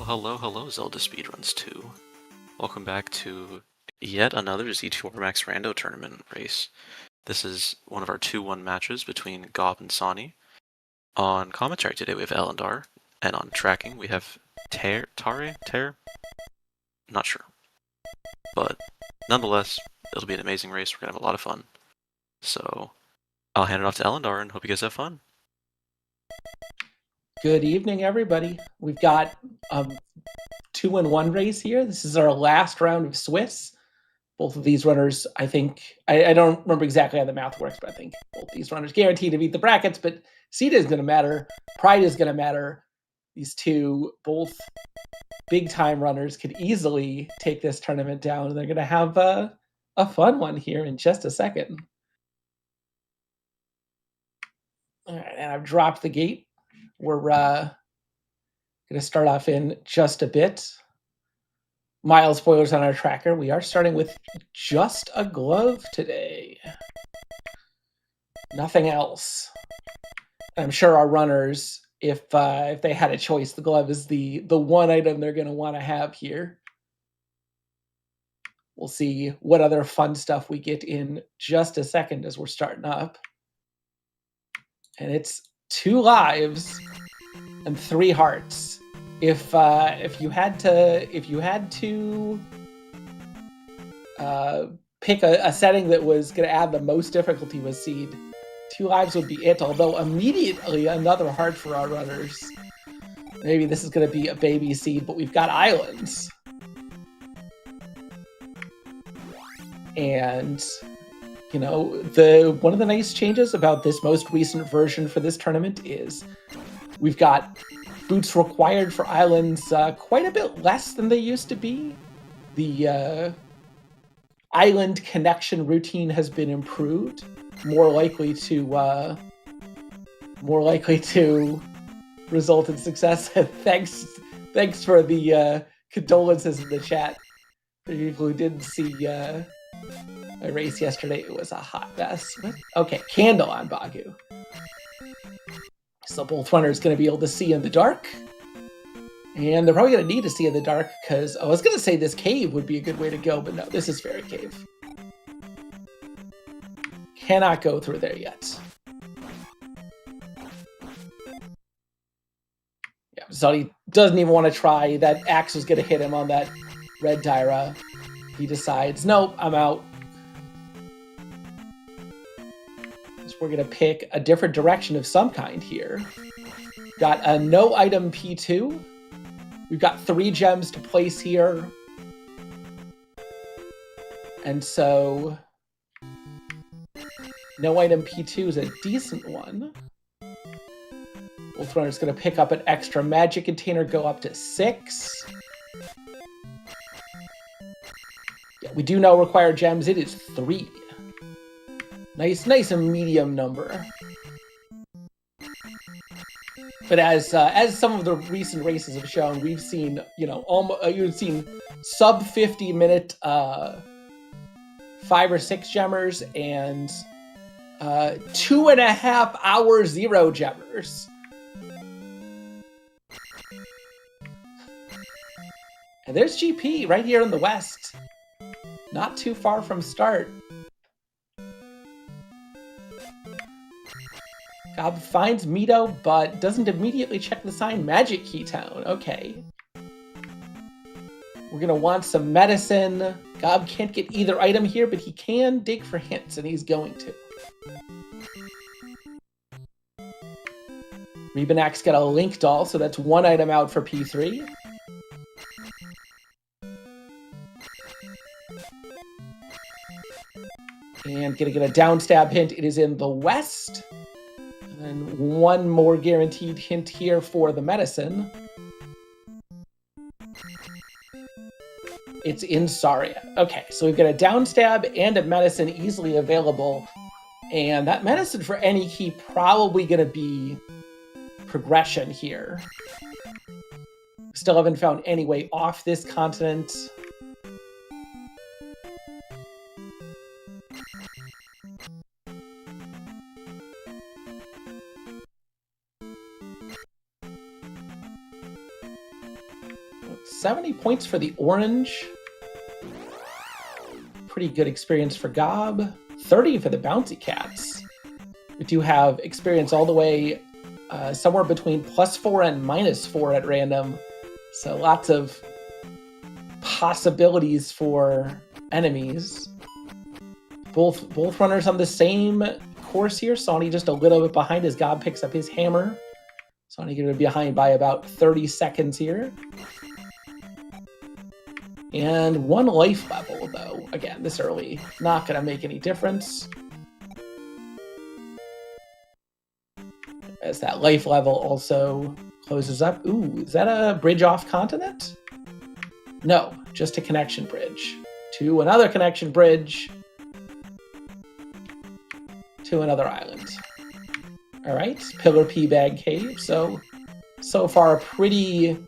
Well, hello, Zelda Speedruns 2. Welcome back to yet another Z2R Max Rando tournament race. This is one of our 2-1 matches between Gob and Sawney. On commentary today we have Elendar, and on tracking we have Tare? Not sure. But nonetheless, it'll be an amazing race. We're gonna have a lot of fun. So I'll hand it off to Elendar and hope you guys have fun. Good evening, everybody. We've got a 2-in-1 race here. This is our last round of Swiss. Both of these runners, I think, I don't remember exactly how the math works, but I think both these runners guaranteed to beat the brackets, but seed is going to matter. Pride is going to matter. These two, both big-time runners, could easily take this tournament down, and they're going to have a fun one here in just a second. All right, and I've dropped the gate. We're going to start off in just a bit. Mild spoilers on our tracker. We are starting with just a glove today. Nothing else. I'm sure our runners, if they had a choice, the glove is the one item they're going to want to have here. We'll see what other fun stuff we get in just a second as we're starting up. And it's 2 lives and 3 hearts. If you had to pick a setting that was going to add the most difficulty with seed, 2 lives would be it. Although immediately another heart for our runners. Maybe this is going to be a baby seed, but we've got islands. And you know, one of the nice changes about this most recent version for this tournament is we've got boots required for islands quite a bit less than they used to be. The island connection routine has been improved, more likely to result in success. Thanks for the condolences in the chat. For people who didn't see my race yesterday, it was a hot mess. Okay, candle on Bagu. So both runners going to be able to see in the dark. And they're probably going to need to see in the dark because I was going to say this cave would be a good way to go, but no, this is fairy cave. Cannot go through there yet. Yeah, so he doesn't even want to try. That axe was going to hit him on that red Dyra. He decides, nope, I'm out. We're going to pick a different direction of some kind here. Got a no item P2. We've got 3 gems to place here. And so no item P2 is a decent one. Both runners going to pick up an extra magic container, go up to 6. Yeah, we do know required gems. It is 3. Nice and medium number. But as some of the recent races have shown, we've seen, you know, you've seen sub 50-minute 5 or 6 gemmers and 2.5 hour 0 gemmers. And there's GP right here in the west. Not too far from start. Gob finds Mito, but doesn't immediately check the sign Magic Key Town. Okay. We're going to want some medicine. Gob can't get either item here, but he can dig for hints, and he's going to. Rebanak's got a Link Doll, so that's 1 item out for P3. And gonna get a downstab hint. It is in the west. And 1 more guaranteed hint here for the medicine. It's in Saria. Okay, so we've got a downstab and a medicine easily available. And that medicine for any key probably going to be progression here. Still haven't found any way off this continent. 70 points for the orange. Pretty good experience for Gob. 30 for the bouncy cats. We do have experience all the way somewhere between +4 and -4 at random. So lots of possibilities for enemies. Both runners on the same course here. Sawney just a little bit behind as Gob picks up his hammer. Sawney going to be behind by about 30 seconds here. And 1 life level, though. Again, this early, not going to make any difference. As that life level also closes up. Ooh, is that a bridge off continent? No, just a connection bridge. To another connection bridge. To another island. All right, Pillar P Bag Cave. So far a pretty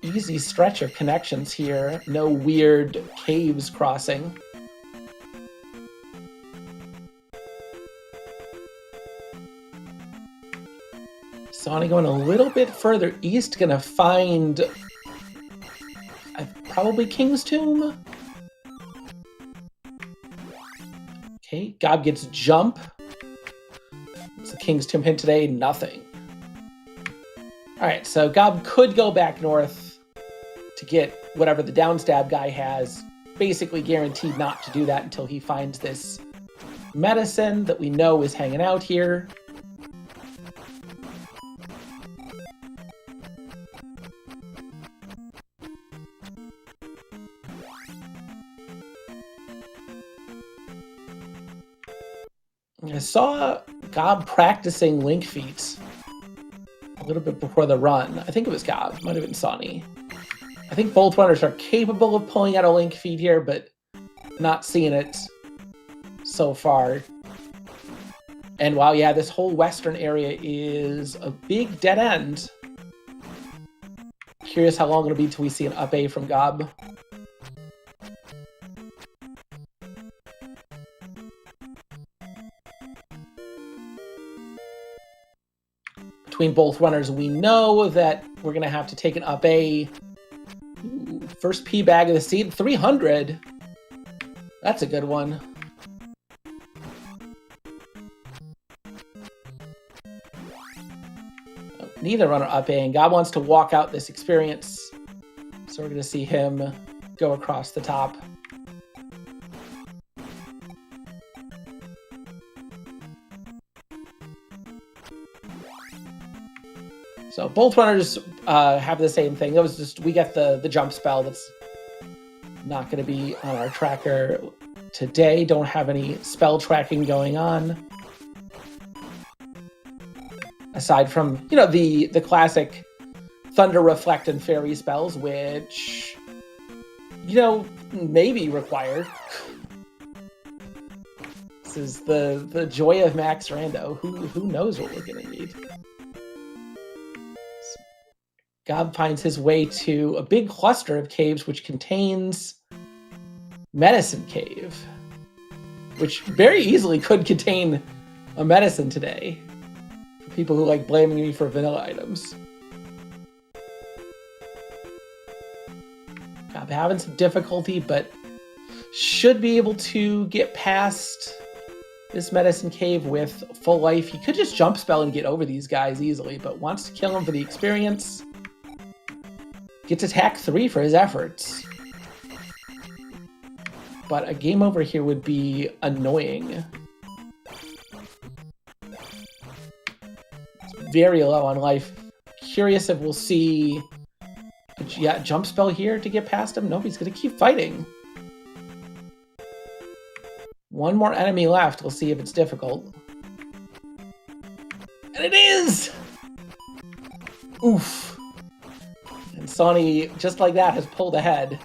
easy stretch of connections here. No weird caves crossing. Sawney going a little bit further east, gonna find probably King's Tomb. Okay, Gob gets jump. What's the King's Tomb hint today? Nothing. All right, so Gob could go back north to get whatever the downstab guy has. Basically guaranteed not to do that until he finds this medicine that we know is hanging out here. I saw Gob practicing link feats a little bit before the run. I think it was Gob, might have been Sawney. I think both runners are capable of pulling out a link feat here, but not seeing it so far. And wow, yeah, this whole western area is a big dead end. Curious how long it'll be till we see an up A from Gob. Between both runners, we know that we're going to have to take an up A. Ooh, first P bag of the seed, 300. That's a good one. Neither runner up A, and Gob wants to walk out this experience. So we're going to see him go across the top. So both runners have the same thing. It was just, we get the jump spell that's not going to be on our tracker today. Don't have any spell tracking going on. Aside from, you know, the classic Thunder, Reflect, and Fairy spells, which, you know, may be required. This is the joy of Max Rando. Who knows what we're going to need. Gob finds his way to a big cluster of caves, which contains Medicine Cave, which very easily could contain a medicine today. For people who like blaming me for vanilla items. Gob having some difficulty, but should be able to get past this Medicine Cave with full life. He could just jump spell and get over these guys easily, but wants to kill them for the experience. Gets attack 3 for his efforts. But a game over here would be annoying. It's very low on life. Curious if we'll see a jump spell here to get past him. Nope, he's going to keep fighting. One more enemy left. We'll see if it's difficult. And it is! Oof. And Sawney, just like that, has pulled ahead.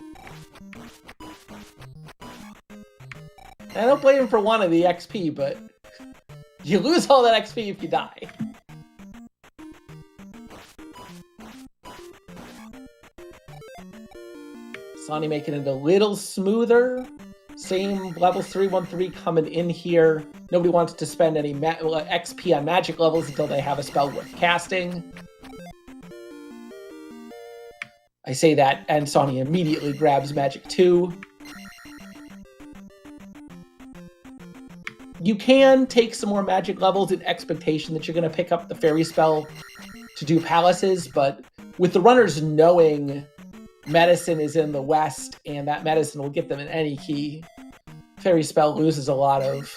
I don't blame him for one of the XP, but you lose all that XP if you die. Sawney making it a little smoother. Same level 313 coming in here. Nobody wants to spend any XP on magic levels until they have a spell worth casting. I say that, and Sawney immediately grabs Magic 2. You can take some more magic levels in expectation that you're going to pick up the fairy spell to do palaces, but with the runners knowing medicine is in the west and that medicine will get them in any key, fairy spell loses a lot of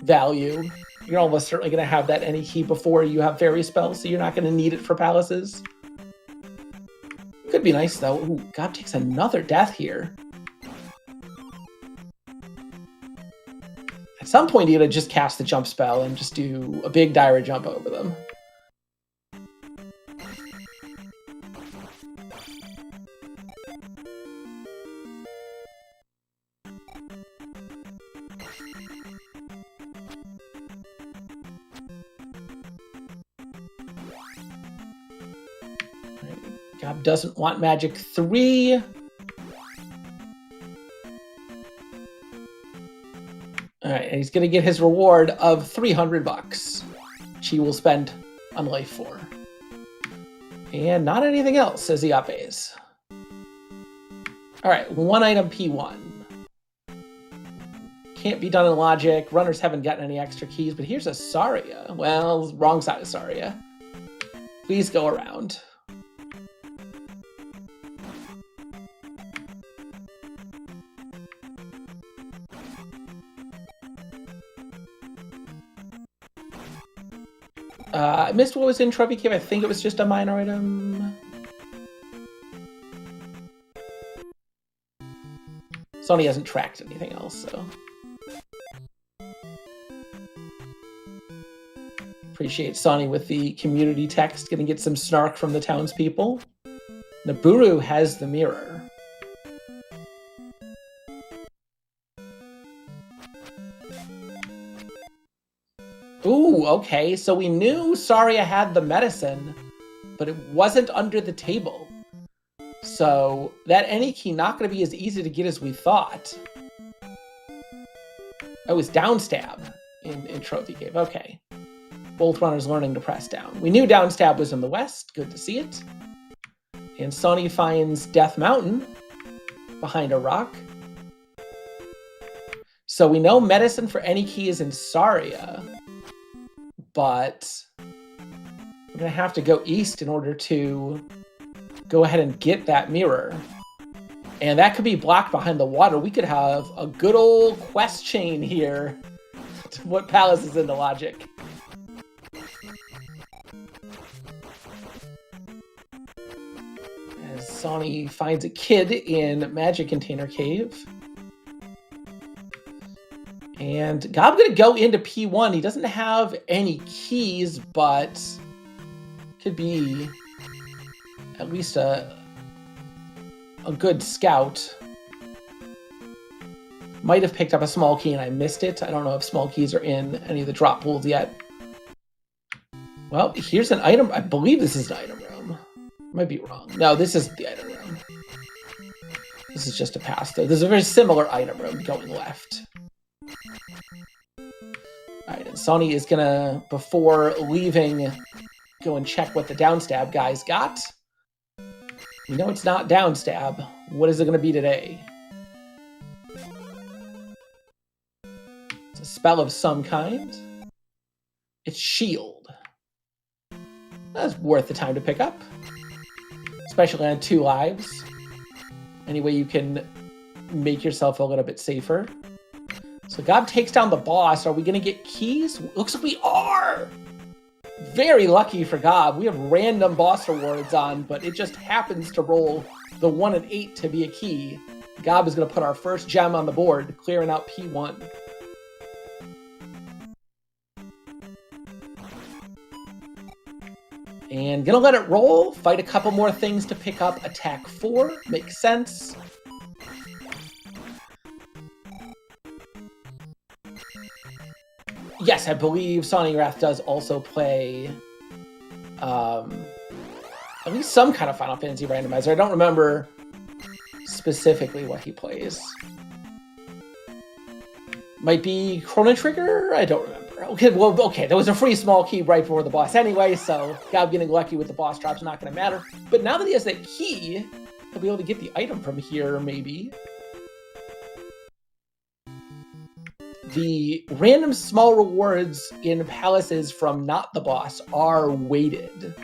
value. You're almost certainly going to have that any key before you have fairy spell, so you're not going to need it for palaces. Could be nice, though. Ooh, God takes another death here. At some point, you gotta just cast the jump spell and just do a big dire jump over them. Gob doesn't want Magic 3. All right, and he's going to get his reward of $300, which he will spend on Life 4. And not anything else as he uppays. All right, one item P1. Can't be done in Logic. Runners haven't gotten any extra keys, but here's a Saria. Well, wrong side of Saria. Please go around. I missed what was in Trophy Cave. I think it was just a minor item. Sony hasn't tracked anything else, so. Appreciate Sony with the community text. Gonna get some snark from the townspeople. Naburu has the mirror. Ooh, okay, so we knew Saria had the medicine, but it wasn't under the table. So that any key not going to be as easy to get as we thought. Oh, it's down stab in Trophy Cave. Okay. Both runners learning to press down. We knew down stab was in the west. Good to see it. And Sawney finds Death Mountain behind a rock. So we know medicine for any key is in Saria. But we're going to have to go east in order to go ahead and get that mirror. And that could be blocked behind the water. We could have a good old quest chain here to put palaces into Logic. As Sawney finds a kid in Magic Container Cave. And Gob's going to go into P1. He doesn't have any keys, but could be at least a good scout. Might have picked up a small key and I missed it. I don't know if small keys are in any of the drop pools yet. Well, here's an item. I believe this is an item room. Might be wrong. No, this isn't the item room. This is just a pass, though. There's a very similar item room going left. Alright, and Sawney is gonna, before leaving, go and check what the downstab guys got. We know it's not downstab. What is it gonna be today? It's a spell of some kind. It's shield. That's worth the time to pick up. Especially on 2 lives. Any way you can make yourself a little bit safer. So Gob takes down the boss. Are we going to get keys? Looks like we are! Very lucky for Gob. We have random boss rewards on, but it just happens to roll the 1 and 8 to be a key. Gob is going to put our first gem on the board, clearing out P1. And gonna let it roll. Fight a couple more things to pick up attack 4. Makes sense. Yes, I believe Sawney Wrath does also play at least some kind of Final Fantasy randomizer. I don't remember specifically what he plays. Might be Chrono Trigger? I don't remember. Okay, well, okay, there was a free small key right before the boss anyway, so Gob getting lucky with the boss drop's not going to matter. But now that he has that key, he'll be able to get the item from here, maybe. The random small rewards in palaces from not the boss are weighted.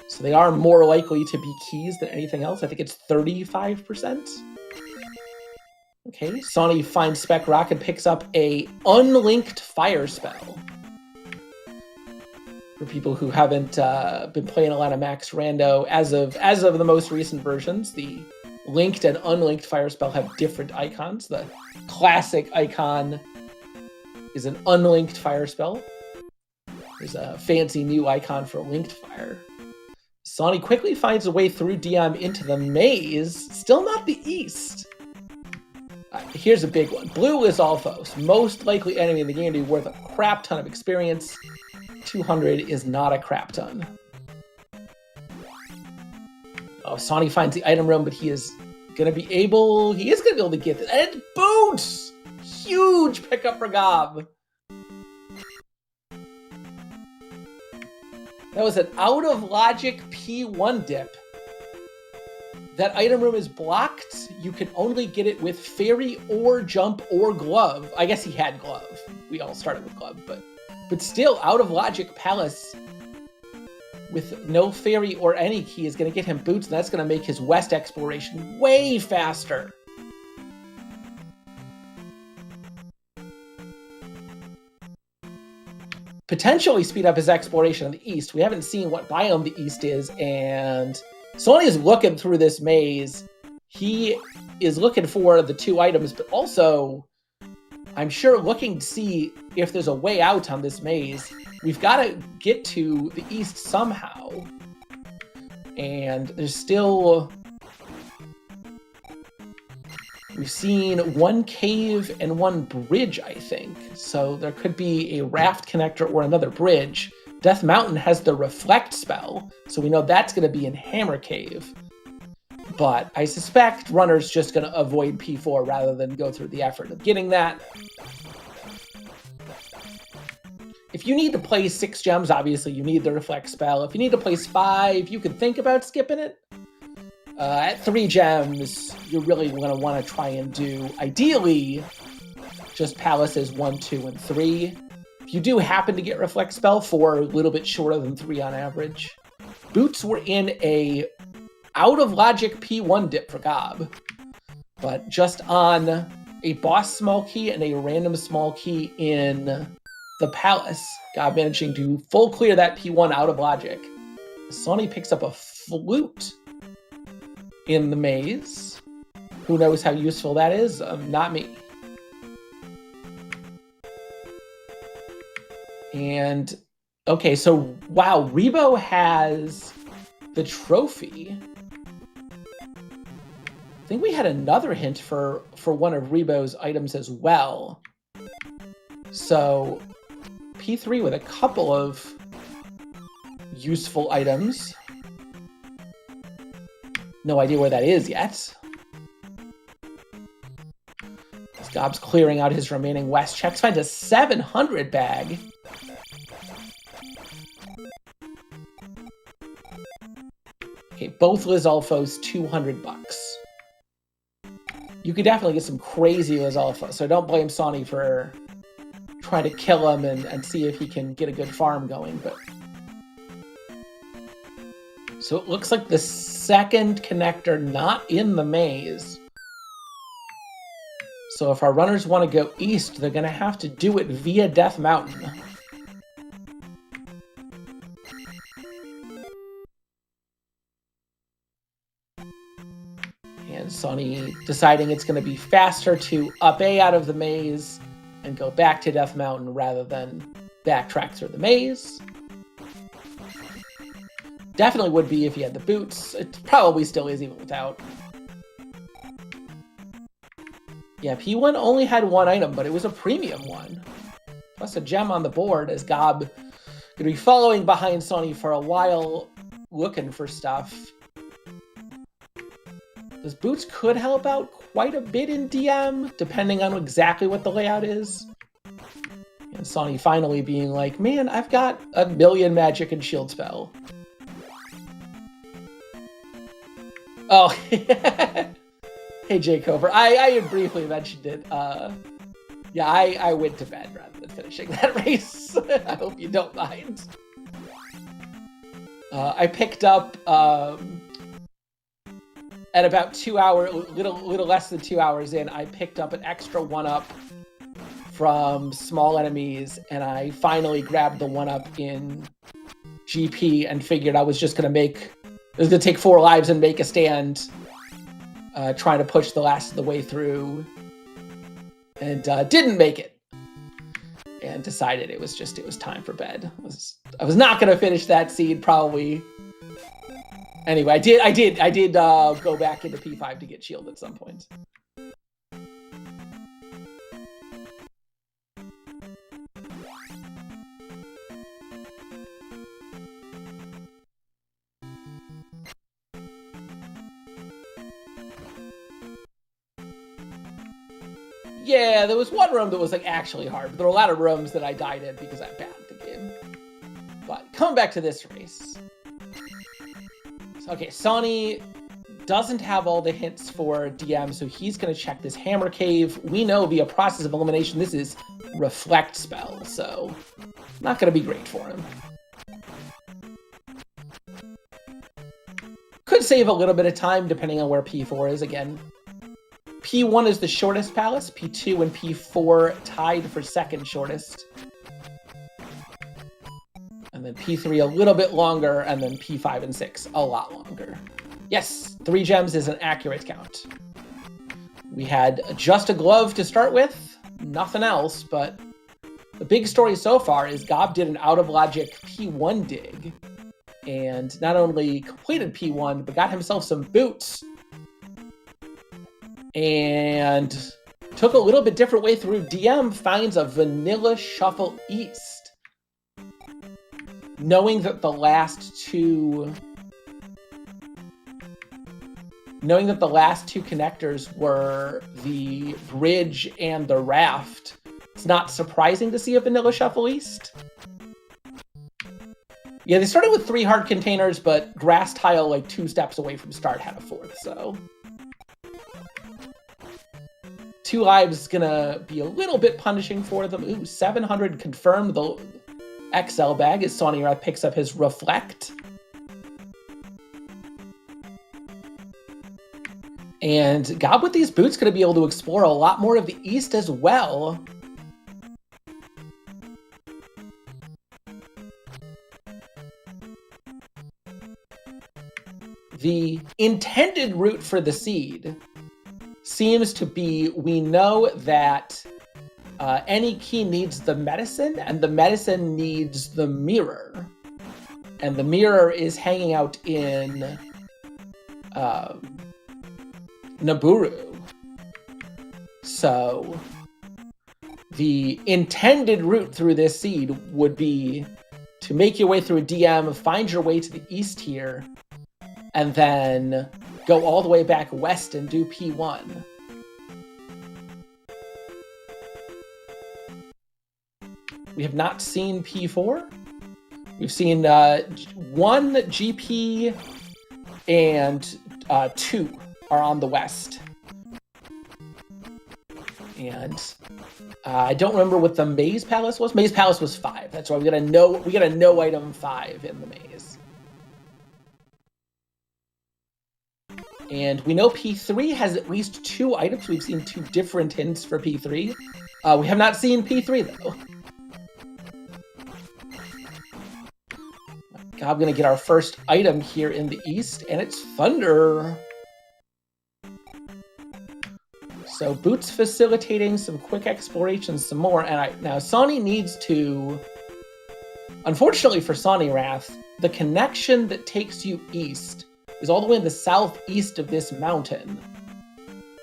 So they are more likely to be keys than anything else. I think it's 35%. Okay, Sawney finds Spec Rock and picks up a unlinked fire spell. For people who haven't been playing a lot of Max Rando, as of the most recent versions, the linked and unlinked fire spell have different icons. The classic icon is an unlinked fire spell. There's a fancy new icon for linked fire. Sawney quickly finds a way through DM into the maze, still not the east. Here's a big one. Blue is Alphos, most likely enemy in the game to be worth a crap ton of experience. 200 is not a crap ton. Oh, Sawney finds the item room, but he is going to be able to get this. And it's boots! Huge pickup for Gob. That was an out-of-logic P1 dip. That item room is blocked. You can only get it with fairy or jump or glove. I guess he had glove. We all started with glove, but still, out-of-logic palace with no fairy or any key is going to get him boots, and that's going to make his west exploration way faster. Potentially speed up his exploration of the east. We haven't seen what biome the east is, and Sawney is looking through this maze. He is looking for the two items, but also, I'm sure, looking to see if there's a way out on this maze. We've got to get to the east somehow. And there's still... We've seen one cave and one bridge, I think. So there could be a raft connector or another bridge. Death Mountain has the Reflect spell, so we know that's going to be in Hammer Cave. But I suspect Runner's just going to avoid P4 rather than go through the effort of getting that. If you need to place 6 gems, obviously you need the Reflect spell. If you need to place 5, you can think about skipping it. At 3 gems, you're really going to want to try and do, ideally, just palaces 1, 2, and 3. If you do happen to get Reflect spell, 4 a little bit shorter than 3 on average. Boots were in a out-of-logic P1 dip for Gob, but just on a boss small key and a random small key in the palace, Gob managing to full clear that P1 out-of-logic. Sawney picks up a flute in the maze. Who knows how useful that is? Not me. And, okay, so, wow, Rebo has the trophy. I think we had another hint for one of Rebo's items as well. So, P3 with a couple of useful items. No idea where that is yet. As Gob's clearing out his remaining west checks, finds a 700 bag. Okay, both Lizalfos, $200. You could definitely get some crazy Lizalfos, so don't blame Sawney for trying to kill him and see if he can get a good farm going, but... So it looks like the second connector not in the maze. So if our runners want to go east, they're going to have to do it via Death Mountain. And Sawney deciding it's going to be faster to up A out of the maze and go back to Death Mountain rather than backtrack through the maze. Definitely would be if he had the boots. It probably still is even without. Yeah, P1 only had 1 item, but it was a premium one. Plus a gem on the board, as Gob going to be following behind Sawney for a while, looking for stuff. Those boots could help out quite a bit in DM, depending on exactly what the layout is. And Sawney finally being like, man, I've got a million magic and shield spell. Oh, hey, Jay Cover. I briefly mentioned it. Yeah, I went to bed rather than finishing that race. I hope you don't mind. I picked up at about 2 hours, little less than 2 hours in, I picked up an extra 1-up from small enemies, and I finally grabbed the 1-up in GP and figured I was just gonna take 4 lives and make a stand, trying to push the last of the way through, and didn't make it, and decided it was time for bed. I was not gonna finish that seed probably. Anyway, I did go back into P5 to get shield at some point. Yeah, there was one room that was like actually hard, but there were a lot of rooms that I died in because I'm bad at the game. But coming back to this race. Okay, Sawney doesn't have all the hints for DM, so he's going to check this Hammer Cave. We know via process of elimination this is Reflect spell, so not going to be great for him. Could save a little bit of time depending on where P4 is again. P1 is the shortest palace, P2 and P4 tied for second shortest. And then P3 a little bit longer, and then P5 and 6 a lot longer. Yes, 3 gems is an accurate count. We had just a glove to start with, nothing else, but the big story so far is Gob did an out-of-logic P1 dig, and not only completed P1, but got himself some boots, and took a little bit different way through. DM finds a vanilla shuffle east. Knowing that the last two connectors were the bridge and the raft, it's not surprising to see a vanilla shuffle east. Yeah, they started with 3 hard containers, but grass tile like 2 steps away from start had a 4th, so 2 lives is gonna be a little bit punishing for them. Ooh, 700 confirmed. The XL bag as Sawney picks up his Reflect. And Gob with these boots going to be able to explore a lot more of the east as well. The intended route for the seed seems to be, we know that any key needs the medicine, and the medicine needs the mirror. And the mirror is hanging out in Naburu. So the intended route through this seed would be to make your way through a DM, find your way to the east here, and then go all the way back west and do P1. We have not seen P4. We've seen 1 GP and 2 are on the west. And I don't remember what the Maze Palace was. Maze Palace was 5. That's why we got a no item 5 in the maze. And we know P3 has at least 2 items. We've seen 2 different hints for P3. We have not seen P3 though. God, I'm gonna get our first item here in the east, and it's Thunder. So boots facilitating some quick exploration, some more, and now Sawney needs to. Unfortunately for Sawney Wrath, the connection that takes you east is all the way in the southeast of this mountain.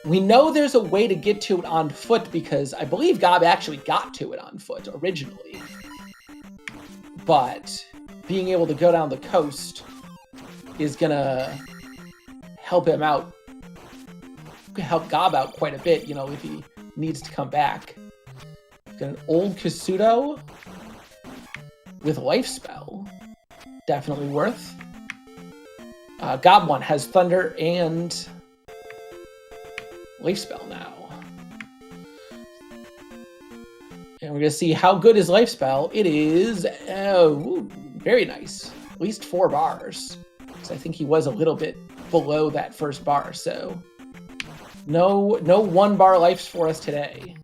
We know there's a way to get to it on foot because I believe Gob actually got to it on foot originally, but being able to go down the coast is gonna help him out, help Gob out quite a bit, you know, if he needs to come back. Got an old Kasuto with Life Spell. Definitely worth. Gob1 has Thunder and Life Spell now. And we're going to see how good is Life Spell. It is very nice. At least 4 bars. So I think he was a little bit below that first bar. So no 1 bar lives for us today.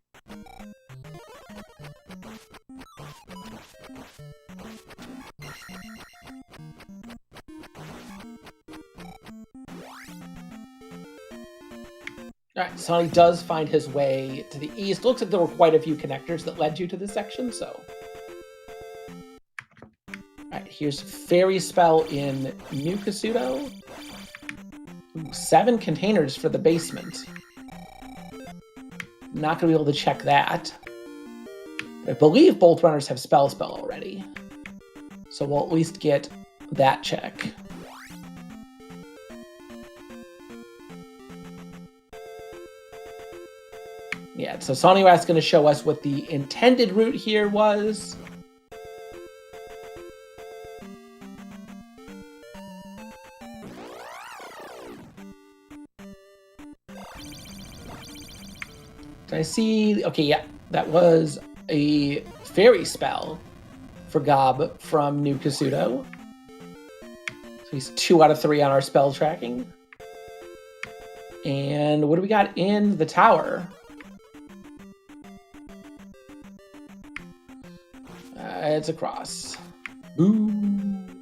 All right, Sawney does find his way to the east. Looks like there were quite a few connectors that led you to this section, so. All right, here's Fairy Spell in New Kasuto. 7 containers for the basement. Not gonna be able to check that. But I believe both runners have Spell already. So we'll at least get that check. Yeah, so Sawney was going to show us what the intended route here was. Did I see? Okay, yeah, that was a Fairy Spell for Gob from New Kasuto. So he's 2 out of 3 on our spell tracking. And what do we got in the tower? It's a cross. Boom.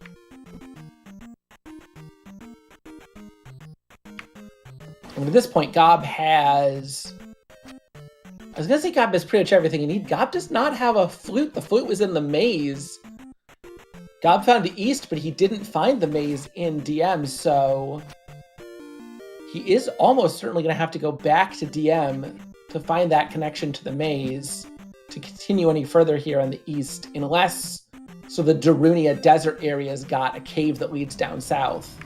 And at this point, Gob has... I was going to say Gob has pretty much everything you need. Gob does not have a flute. The flute was in the maze. Gob found the east, but he didn't find the maze in DM, so... he is almost certainly going to have to go back to DM to find that connection to the maze to continue any further here on the east, unless so the Darunia desert area's got a cave that leads down south.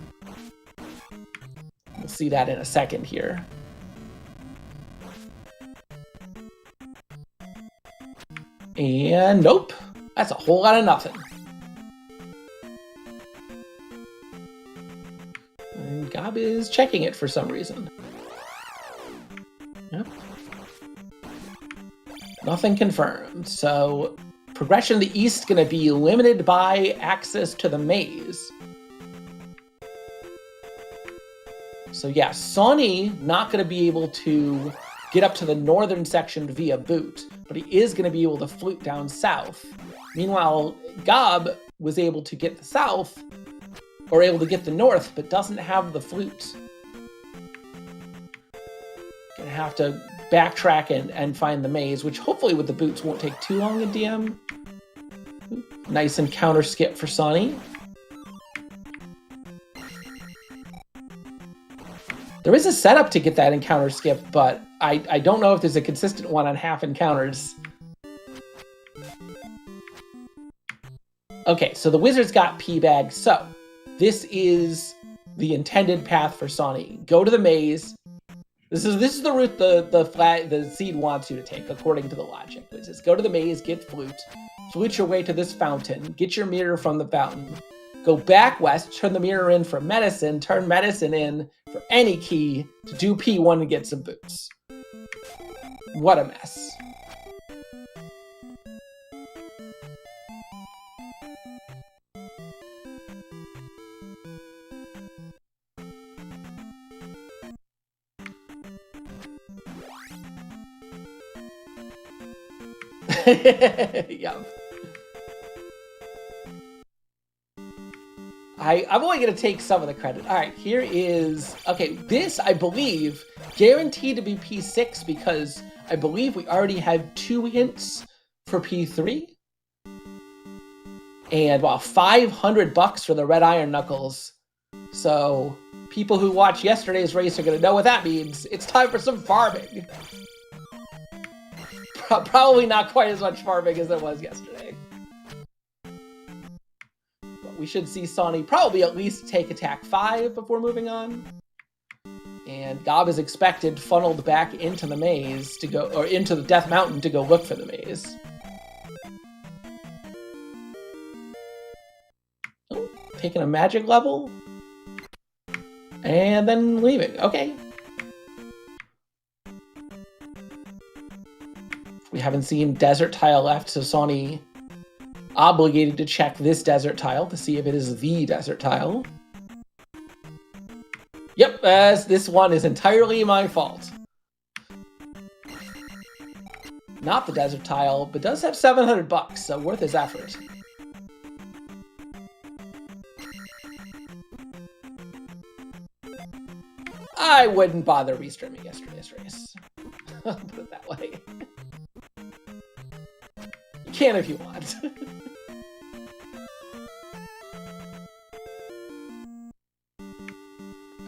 We'll see that in a second here. And nope, that's a whole lot of nothing. And Gob is checking it for some reason. Yep. Nothing confirmed. So progression to the east is going to be limited by access to the maze. So yeah, Sawney not going to be able to get up to the northern section via boot, but he is going to be able to flute down south. Meanwhile, Gob was able to get the south, or able to get the north, but doesn't have the flute. Gonna have to backtrack and find the maze, which hopefully with the boots won't take too long in DM. Nice encounter skip for Sawney. There is a setup to get that encounter skip, but I don't know if there's a consistent one on half encounters. Okay, so the wizard's got P-Bag, so this is the intended path for Sawney. Go to the maze. This is the route the seed wants you to take, according to the logic. It says go to the maze, get flute your way to this fountain, get your mirror from the fountain, go back west, turn the mirror in for medicine, turn medicine in for any key to do P1 and get some boots. What a mess. Yeah. I'm only going to take some of the credit. All right, here is... Okay, this, I believe, guaranteed to be P6 because I believe we already had 2 hints for P3. And, wow, $500 for the Red Iron Knuckles. So, people who watched yesterday's race are going to know what that means. It's time for some farming. Probably not quite as much farming as it was yesterday. But we should see Sawney probably at least take attack 5 before moving on. And And Gob is expected funneled back into the maze to go, or into the Death Mountain to go look for the maze. Oh, taking a magic level. And then leaving. Okay. We haven't seen desert tile left, so Sawney obligated to check this desert tile to see if it is the desert tile. Yep, this one is entirely my fault. Not the desert tile, but does have $700, so worth his effort. I wouldn't bother restreaming yesterday's race. I'll put it that way. You can if you want.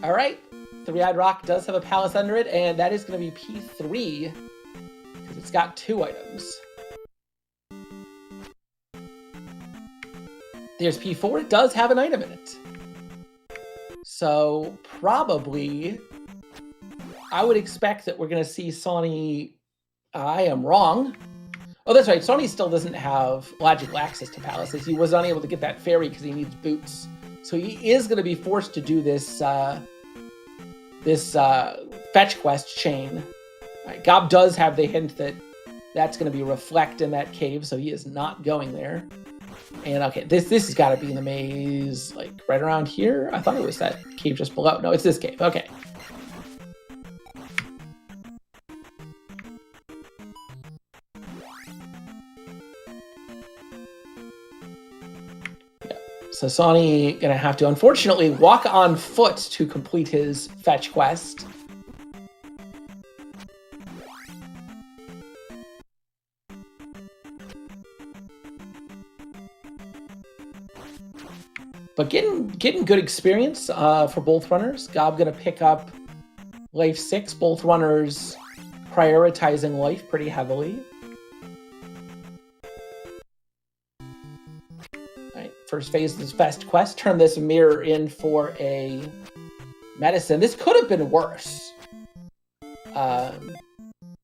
All right, Three-Eyed Rock does have a palace under it, and that is going to be P3 because it's got 2 items. There's P4. It does have an item in it. So probably I would expect that we're going to see Sawney. I am wrong. Oh, that's right. Sawney still doesn't have logical access to palaces. He was unable to get that fairy because he needs boots. So he is going to be forced to do this fetch quest chain. Right, Gob does have the hint that that's going to be reflect in that cave, so he is not going there. And okay, this has got to be in the maze, like right around here. I thought it was that cave just below. No, it's this cave. Okay. So Sawney gonna have to, unfortunately, walk on foot to complete his fetch quest. But getting good experience for both runners. Gob gonna pick up life 6. Both runners prioritizing life pretty heavily. First phase of this fast quest, turn this mirror in for a medicine. This could have been worse.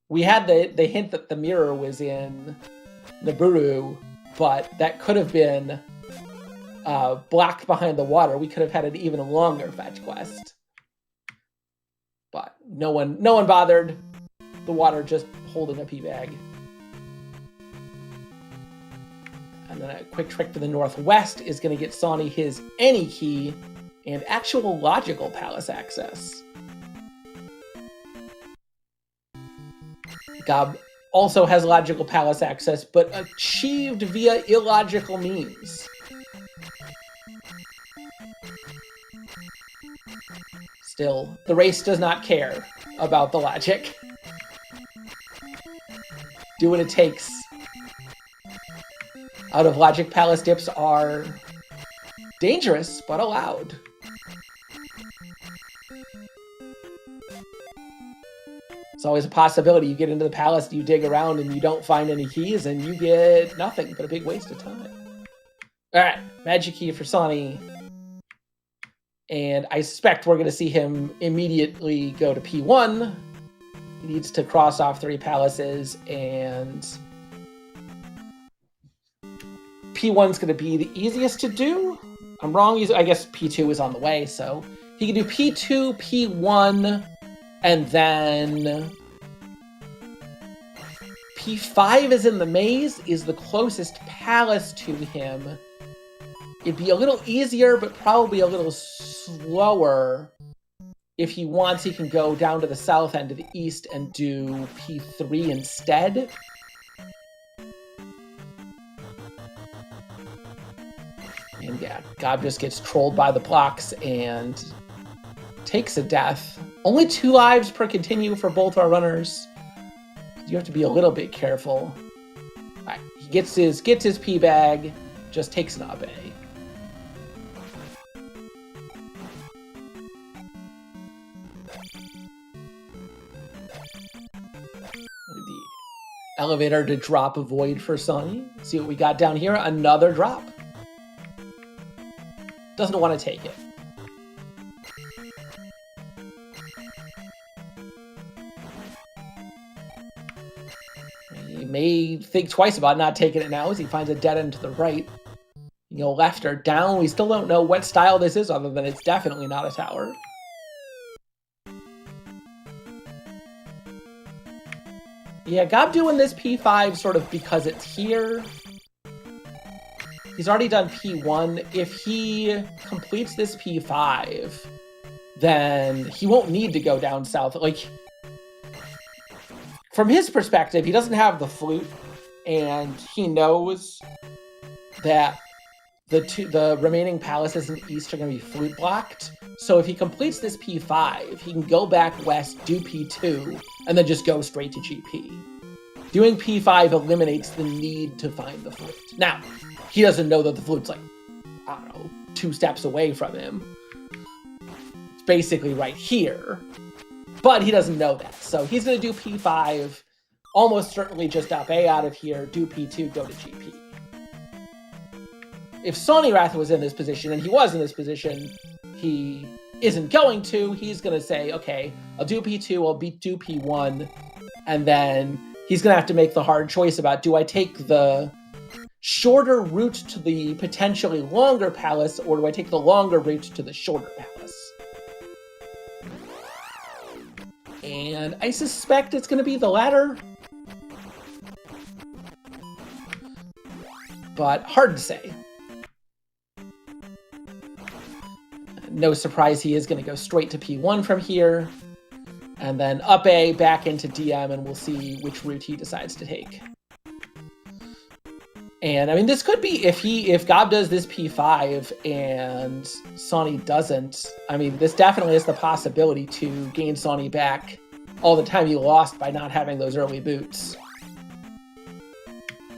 We had the hint that the mirror was in Nibiru, but that could have been blocked behind the water. We could have had an even longer fetch quest. But no one bothered. The water just holding a pee bag. And then a quick trick to the northwest is going to get Sawney his any key and actual logical palace access. Gob also has logical palace access, but achieved via illogical means. Still, the race does not care about the logic. Do what it takes. Out of logic, palace dips are dangerous, but allowed. It's always a possibility. You get into the palace, you dig around, and you don't find any keys, and you get nothing but a big waste of time. All right, magic key for Sawney. And I suspect we're going to see him immediately go to P1. He needs to cross off 3 palaces, and P1's going to be the easiest to do. I'm wrong. I guess P2 is on the way, so he can do P2, P1, and then P5 is in the maze, is the closest palace to him. It'd be a little easier, but probably a little slower. If he wants, he can go down to the south end to the east and do P3 instead. And yeah, Gob just gets trolled by the blocks and takes a death. Only 2 lives per continue for both our runners. You have to be a little bit careful. All right, he gets his P bag, just takes an Abe. The elevator to drop a void for Sawney. See what we got down here. Another drop. Doesn't want to take it. may think twice about not taking it now as he finds a dead end to the right. You know, left or down. We still don't know what style this is other than it's definitely not a tower. Yeah, Gob doing this P5 sort of because it's here. He's already done P1. If he completes this P5, then he won't need to go down south. Like, from his perspective, he doesn't have the flute, and he knows that the remaining palaces in the east are going to be flute blocked. So if he completes this P5, he can go back west, do P2, and then just go straight to GP. Doing P5 eliminates the need to find the flute. Now, he doesn't know that the flute's like, I don't know, 2 steps away from him. It's basically right here. But he doesn't know that. So he's going to do P5, almost certainly just up A out of here, do P2, go to GP. If Sawney Wrath was in this position, and he was in this position, he isn't going to. He's going to say, okay, I'll do P2, I'll do P1, and then he's going to have to make the hard choice about, do I take the shorter route to the potentially longer palace, or do I take the longer route to the shorter palace? And I suspect it's going to be the latter. But hard to say. No surprise, he is going to go straight to P1 from here. And then up A, back into DM, and we'll see which route he decides to take. And I mean, this could be, if Gob does this P5 and Sawney doesn't, I mean, this definitely has the possibility to gain Sawney back all the time he lost by not having those early boots.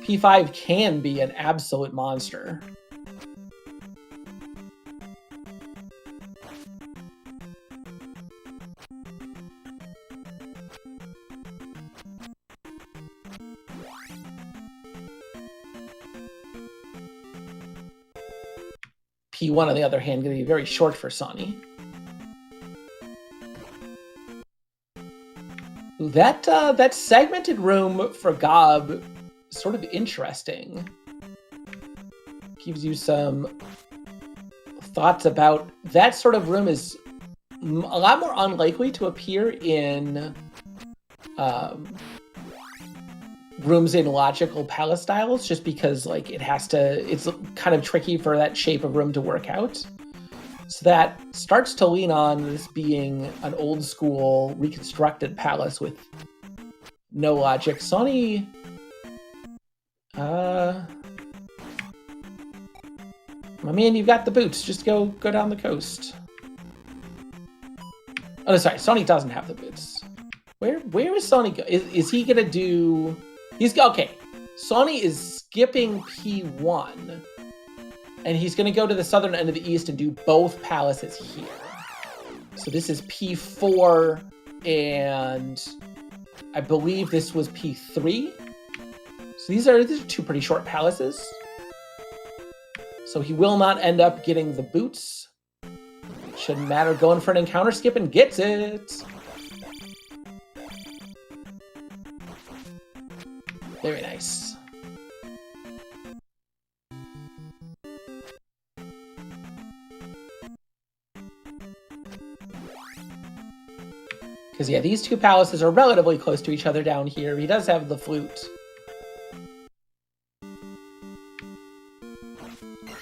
P5 can be an absolute monster. P1, on the other hand, going to be very short for Sawney. That segmented room for Gob is sort of interesting. Gives you some thoughts about that sort of room is a lot more unlikely to appear in rooms in logical palace styles, just because like it's kind of tricky for that shape of room to work out. So that starts to lean on this being an old school reconstructed palace with no logic. Sawney, I mean, you've got the boots. Just go down the coast. Oh, no, sorry. Sawney doesn't have the boots. Where is Sawney go? Is he gonna do? Okay. Sawney is skipping P1, and he's gonna go to the southern end of the east and do both palaces here. So this is P4, and I believe this was P3. So these are 2 pretty short palaces. So he will not end up getting the boots. Shouldn't matter, going for an encounter skip and gets it. Very nice. Because yeah, these 2 palaces are relatively close to each other down here. He does have the flute.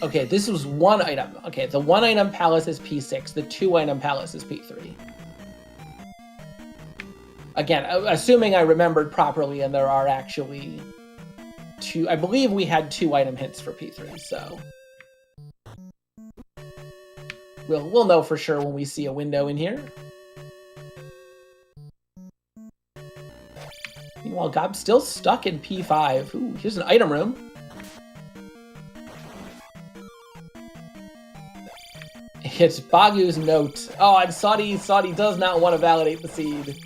Okay, this was 1 item. Okay, the 1 item palace is P6. The 2 item palace is P3. Again, assuming I remembered properly, and there are actually 2. I believe we had 2 item hints for P3, so we'll know for sure when we see a window in here. Meanwhile, Gob's still stuck in P5. Ooh, here's an item room. It's Bagu's note. Oh, and Sawney does not want to validate the seed.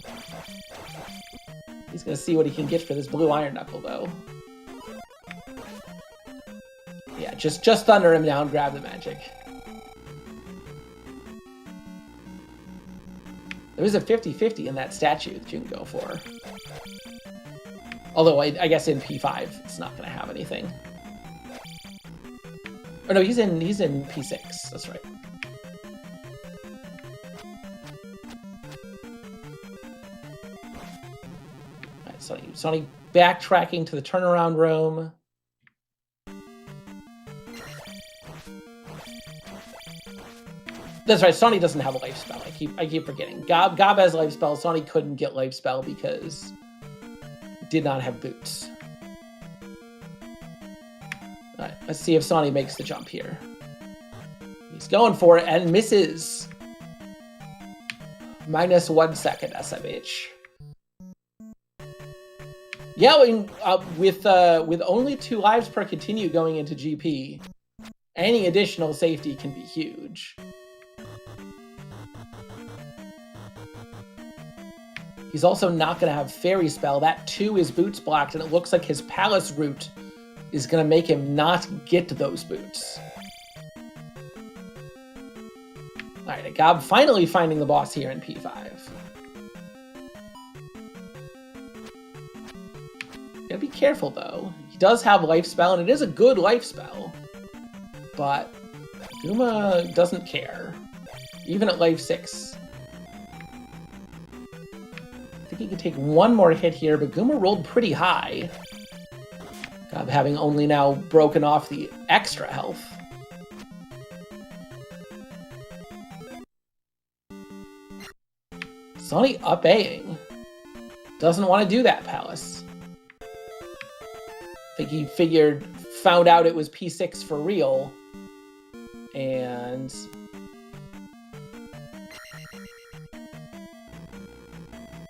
He's going to see what he can get for this blue iron knuckle, though. Yeah, just thunder him down, grab the magic. There is a 50-50 in that statue that you can go for. Although I guess in P5 it's not going to have anything. Oh no, he's in P6. That's right. All right, Sawney backtracking to the turnaround room. That's right. Sawney doesn't have a life spell. I keep forgetting. Gob has life spell. Sawney couldn't get life spell because he did not have boots. All right, let's see if Sawney makes the jump here. He's going for it and misses. -1 second SMH. Yeah, with only 2 lives per continue going into GP, any additional safety can be huge. He's also not going to have Fairy Spell. That 2 is boots blocked, and it looks like his Palace route is going to make him not get those boots. All right, Gob finally finding the boss here in P5. Gotta be careful, though. He does have life spell, and it is a good life spell. But Guma doesn't care, even at life 6. I think he could take 1 more hit here, but Guma rolled pretty high. Gob having only now broken off the extra health. Sawney up A-ing. Doesn't want to do that, Palace. I think he found out it was P6 for real. And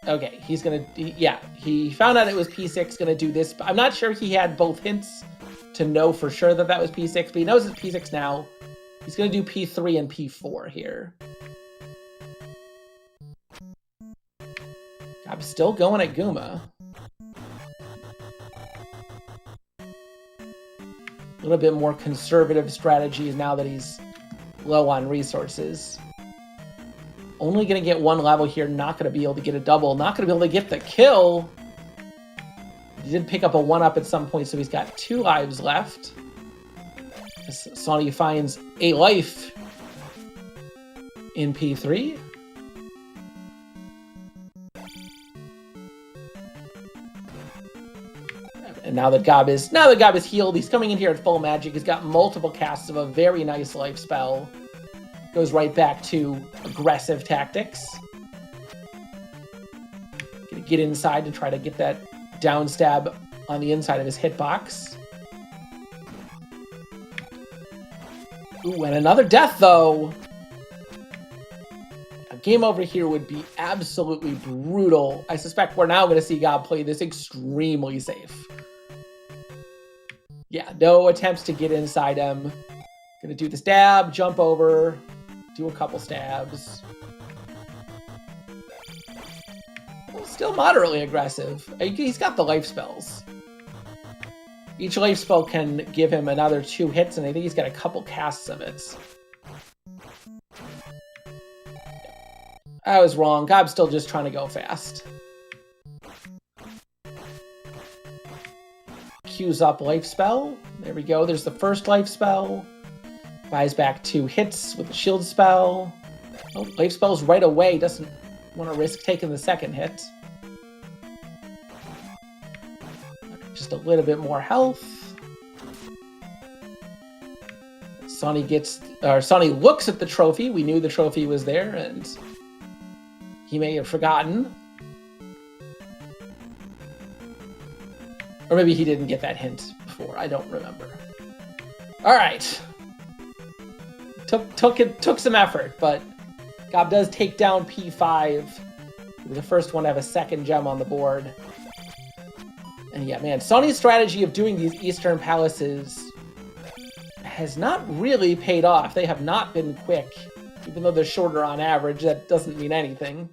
okay, he's gonna, yeah, he found out it was P6, gonna do this. I'm not sure he had both hints to know for sure that that was P6, but he knows it's P6 now. He's gonna do P3 and P4 here. I'm still going at Guma. A little bit more conservative strategies now that he's low on resources. Only going to get 1 level here, not going to be able to get a double, not going to be able to get the kill. He did pick up a 1-up at some point, so he's got 2 lives left. Sawney finds a life in P3. And now that Gob is healed, he's coming in here at full magic. He's got multiple casts of a very nice life spell. Goes right back to aggressive tactics. Gonna get inside to try to get that down stab on the inside of his hitbox. Ooh, and another death though. A game over here would be absolutely brutal. I suspect we're now gonna see Gob play this extremely safe. Yeah, no attempts to get inside him. Gonna do the stab, jump over, do a couple stabs. Well, still moderately aggressive. He's got the life spells. Each life spell can give him another 2 hits, and I think he's got a couple casts of it. I was wrong. Gob's still just trying to go fast. Queues up life spell. There we go. There's the first life spell. Buys back 2 hits with the shield spell. Oh, life spells right away. Doesn't want to risk taking the second hit. Just a little bit more health. Sawney looks at the trophy. We knew the trophy was there, and he may have forgotten. Or maybe he didn't get that hint before. I don't remember. All right. Took some effort, but Gob does take down P5. He was the first one to have a second gem on the board. And yeah, man, Sawney's strategy of doing these Eastern Palaces has not really paid off. They have not been quick. Even though they're shorter on average, that doesn't mean anything.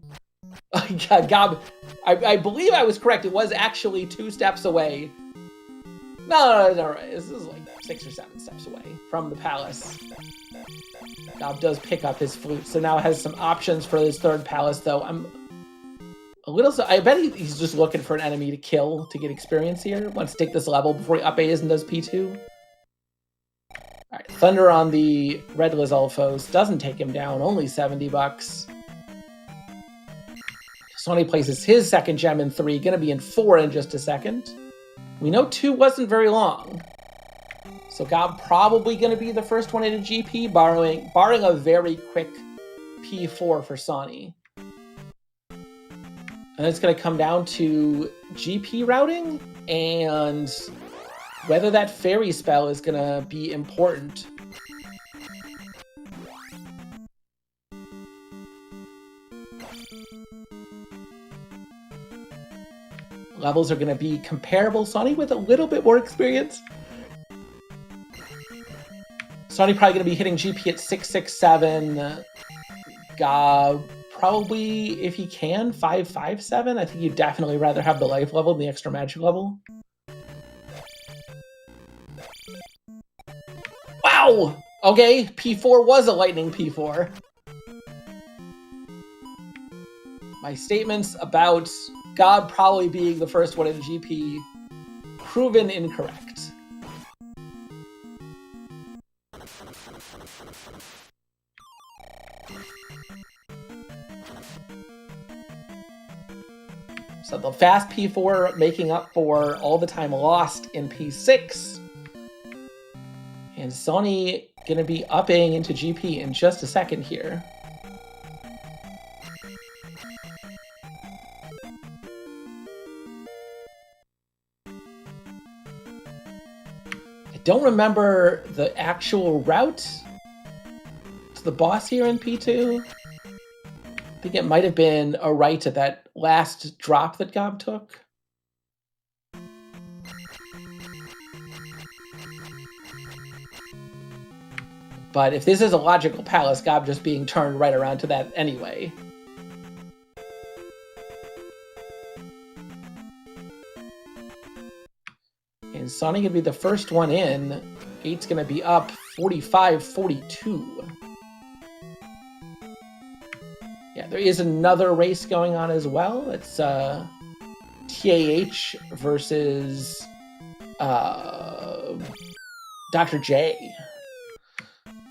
Gob, I believe I was correct. It was actually 2 steps away. No, this is like 6 or 7 steps away from the palace. Gob does pick up his flute, so now has some options for his 3rd palace, though. I'm a little. I bet he's just looking for an enemy to kill to get experience here. Wants to take this level before he up A's and does P2. All right, Thunder on the Red Lizalfos doesn't take him down. Only $70. Sawney places his second gem in 3. Going to be in 4 in just a second. We know 2 wasn't very long. So Gob probably going to be the first one into GP, barring a very quick P4 for Sawney. And it's going to come down to GP routing and whether that fairy spell is going to be important. Levels are going to be comparable. Sawney with a little bit more experience. Sawney probably going to be hitting GP at 667. Gob probably, if he can, 557. I think you'd definitely rather have the life level than the extra magic level. Wow! Okay, P4 was a lightning P4. My statements about Gob probably being the first one in GP proven incorrect. So the fast P4 making up for all the time lost in P6. And Sawney going to be upping into GP in just a second here. I don't remember the actual route to the boss here in P2. I think it might have been a right at that last drop that Gob took. But if this is a logical palace, Gob just being turned right around to that anyway. And Sawney gonna be the first one in. 8's gonna be up 45-42. Yeah, there is another race going on as well. It's TAH versus Dr. J.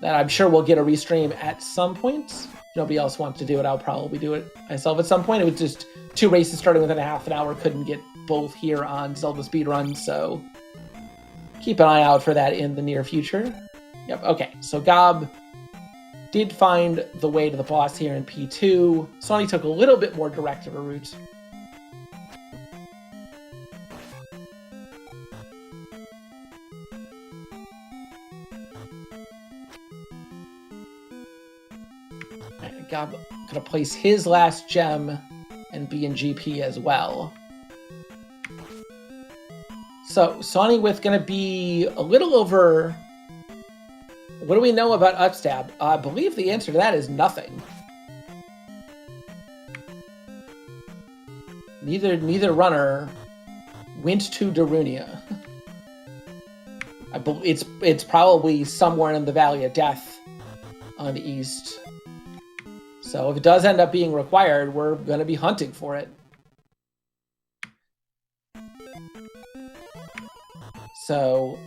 That I'm sure we'll get a restream at some point. If nobody else wants to do it, I'll probably do it myself at some point. It was just 2 races starting within a half an hour. Couldn't get both here on Zelda Speedruns, so keep an eye out for that in the near future. Yep, okay, so Gob did find the way to the boss here in P2. Sawney took a little bit more direct of a route. Gob gonna place his last gem and be in GP as well. So Sawney with gonna be a little over. What do we know about upstab? I believe the answer to that is nothing. Neither runner went to Darunia. It's probably somewhere in the Valley of Death on the east. So if it does end up being required, we're going to be hunting for it. So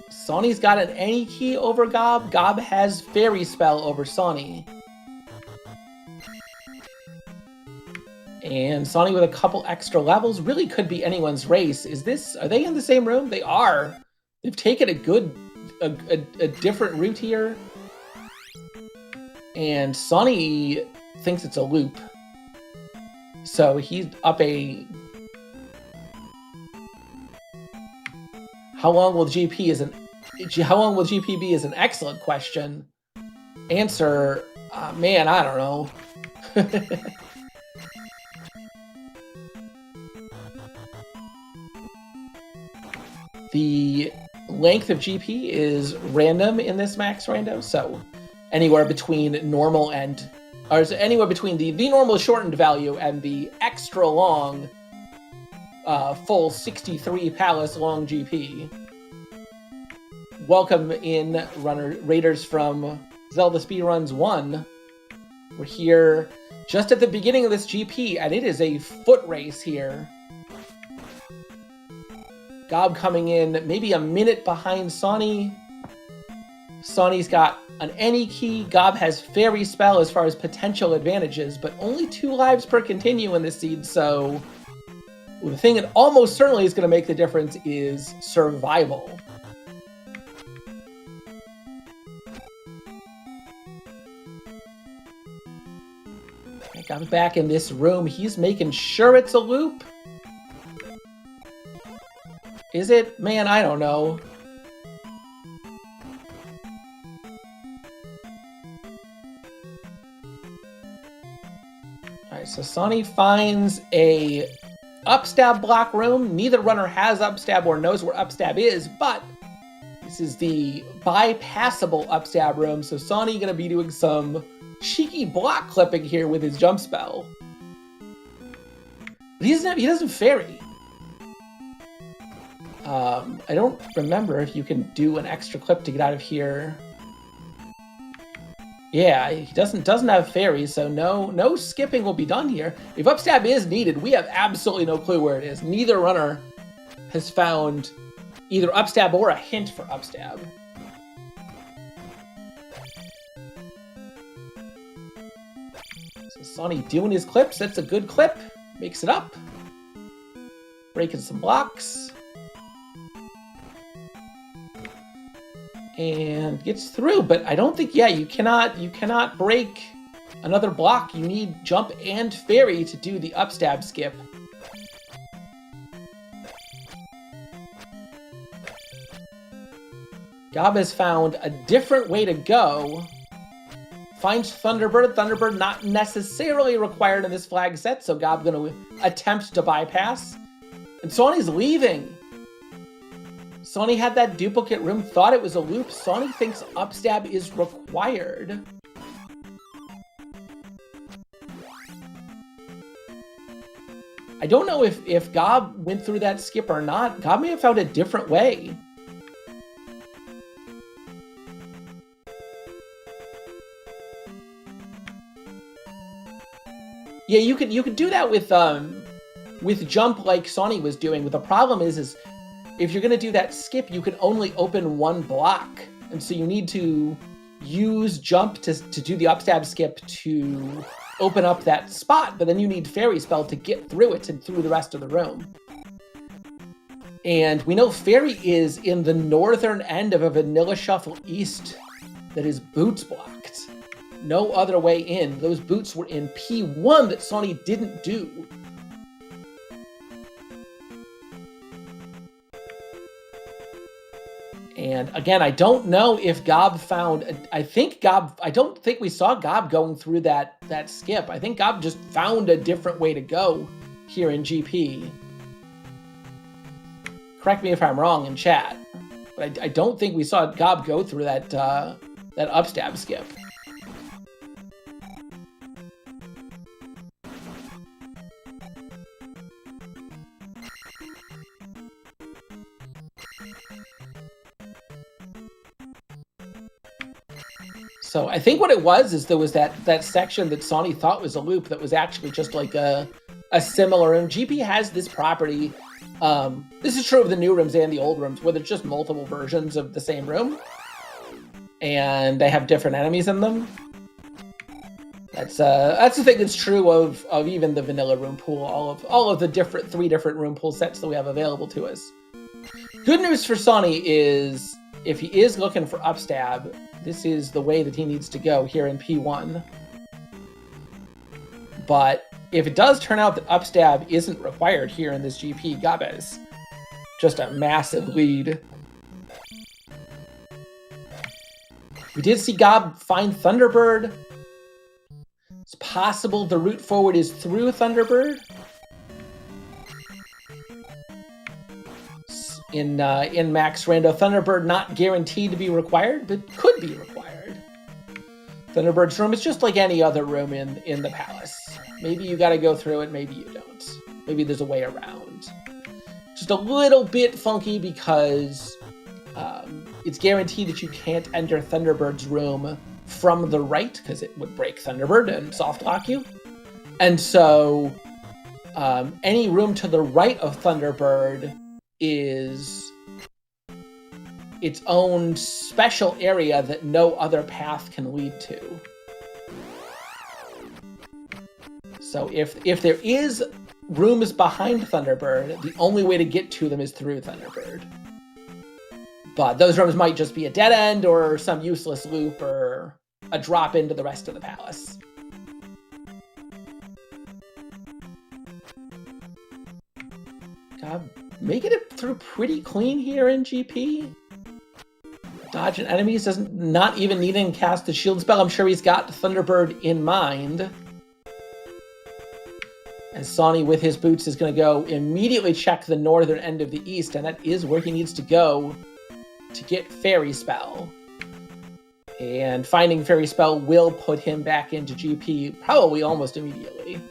Sawney's got an any key over Gob. Gob has Fairy Spell over Sawney. And Sawney with a couple extra levels really could be anyone's race. Are they in the same room? They are. They've taken a different route here. And Sawney thinks it's a loop. So he's up a... How long will GP be is an excellent question. Answer, man, I don't know. The length of GP is random in this max rando, so anywhere between normal and, or anywhere between the normal shortened value and the extra long, full 63 palace long GP. Welcome in raiders from Zelda Speedruns 1. We're here just at the beginning of this GP, and it is a foot race here. Gob coming in maybe a minute behind Sawney. Sawney's got an any key. Gob has fairy spell as far as potential advantages, but only 2 lives per continue in this seed, so the thing that almost certainly is going to make the difference is survival. Gob's back in this room. He's making sure it's a loop. Is it? Man, I don't know. Alright, so Sawney finds a upstab block room. Neither runner has upstab or knows where upstab is, but this is the bypassable upstab room, so Sawney gonna be doing some cheeky block clipping here with his jump spell. But he doesn't fairy. I don't remember if you can do an extra clip to get out of here. Yeah, he doesn't have fairy, so no skipping will be done here. If upstab is needed, we have absolutely no clue where it is. Neither runner has found either upstab or a hint for upstab. So Sawney doing his clips. That's a good clip. Makes it up. Breaking some blocks. And gets through, but I don't think, yeah, you cannot break another block. You need jump and fairy to do the upstab skip. Gob has found a different way to go. Finds Thunderbird. Thunderbird not necessarily required in this flag set, so Gob gonna attempt to bypass. And Sawney's leaving. Sawney had that duplicate room, thought it was a loop. Sawney thinks upstab is required. I don't know if Gob went through that skip or not. Gob may have found a different way. Yeah, you could do that with jump like Sawney was doing. But the problem is if you're going to do that skip, you can only open one block. And so you need to use jump to do the upstab skip to open up that spot, but then you need fairy spell to get through it and through the rest of the room. And we know fairy is in the northern end of a vanilla shuffle east that is boots blocked. No other way in. Those boots were in P1 that Sawney didn't do. And again, I don't know if Gob found, I don't think we saw Gob going through that skip. I think Gob just found a different way to go here in GP. Correct me if I'm wrong in chat, but I don't think we saw Gob go through that upstab skip. So I think what it was is there was that section that Sawney thought was a loop that was actually just like a similar room. GP has this property. This is true of the new rooms and the old rooms, where there's just multiple versions of the same room, and they have different enemies in them. That's the thing that's true of even the vanilla room pool. All of the three different room pool sets that we have available to us. Good news for Sawney is if he is looking for upstab, this is the way that he needs to go here in P1. But if it does turn out that upstab isn't required here in this GP, Gob has just a massive lead. We did see Gob find Thunderbird. It's possible the route forward is through Thunderbird. In Max Rando, Thunderbird not guaranteed to be required, but could be required. Thunderbird's room is just like any other room in the palace. Maybe you gotta go through it, maybe you don't. Maybe there's a way around. Just a little bit funky because it's guaranteed that you can't enter Thunderbird's room from the right because it would break Thunderbird and soft lock you. And so any room to the right of Thunderbird is its own special area that no other path can lead to. So if there is rooms behind Thunderbird, the only way to get to them is through Thunderbird. But those rooms might just be a dead end or some useless loop or a drop into the rest of the palace. God, making it through pretty clean here in GP. Dodging enemies, not even needing to cast the shield spell. I'm sure he's got Thunderbird in mind. And Sawney with his boots is going to go immediately check the northern end of the east, and that is where he needs to go to get Fairy Spell. And finding Fairy Spell will put him back into GP probably almost immediately.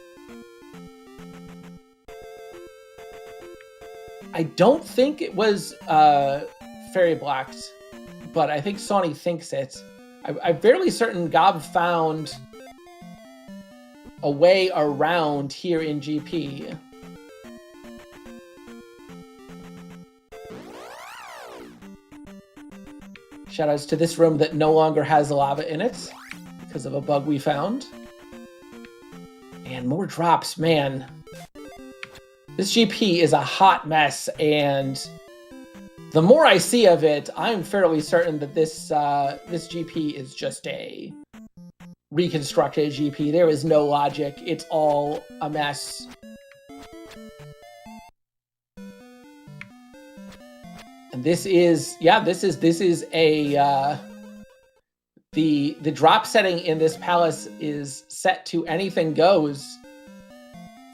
I don't think it was Fairy blocked, but I think Sawney thinks it. I'm fairly certain Gob found a way around here in GP. Shoutouts to this room that no longer has lava in it because of a bug we found. And more drops, man. This GP is a hot mess, and the more I see of it, I'm fairly certain that this GP is just a reconstructed GP. There is no logic. It's all a mess. And this is a the drop setting in this palace is set to anything goes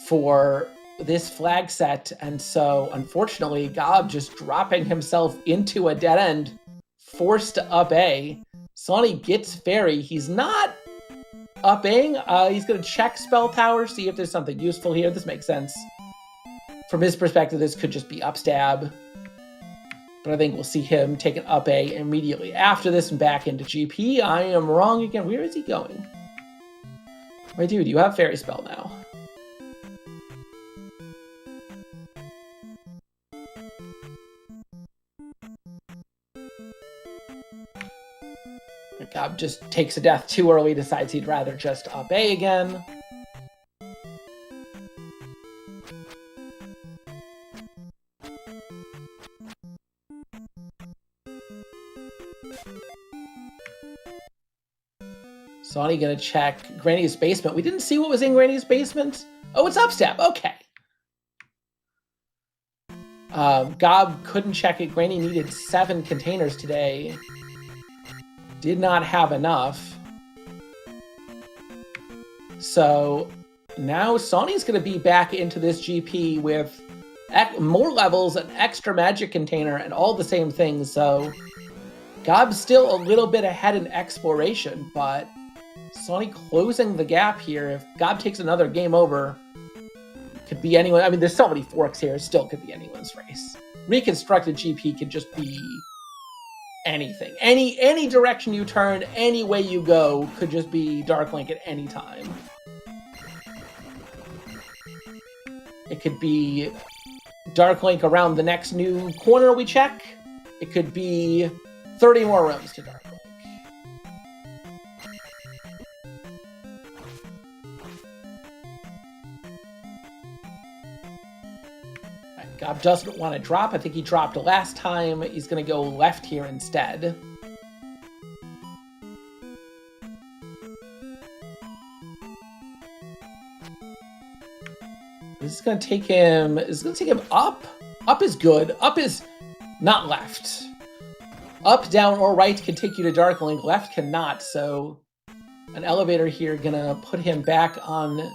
for this flag set, and so unfortunately Gob just dropping himself into a dead end, forced to up A. Sawney gets Fairy. He's not upping. He's going to check Spell Tower, see if there's something useful here. This makes sense. From his perspective, this could just be upstab. But I think we'll see him take an up A immediately after this and back into GP. I am wrong again. Where is he going? My dude, you have Fairy Spell now. Gob just takes a death too early, decides he'd rather just up A again. Sawney gonna check Granny's basement. We didn't see what was in Granny's basement. Oh, it's upstab. Okay. Gob couldn't check it. Granny needed 7 containers today. Did not have enough. So now Sawney's going to be back into this GP with more levels, an extra magic container, and all the same things. So Gob's still a little bit ahead in exploration, but Sawney closing the gap here. If Gob takes another game over, could be anyone. I mean, there's so many forks here. It still could be anyone's race. Reconstructed GP could just be anything. Any direction you turn, any way you go, could just be Dark Link at any time. It could be Dark Link around the next new corner we check. It could be 30 more rooms to Dark Link. Gob doesn't want to drop. I think he dropped last time. He's going to go left here instead. This is going to take him. It's going to take him up. Up is good. Up is not left. Up, down, or right can take you to Dark Link. Left cannot. So an elevator here gonna put him back on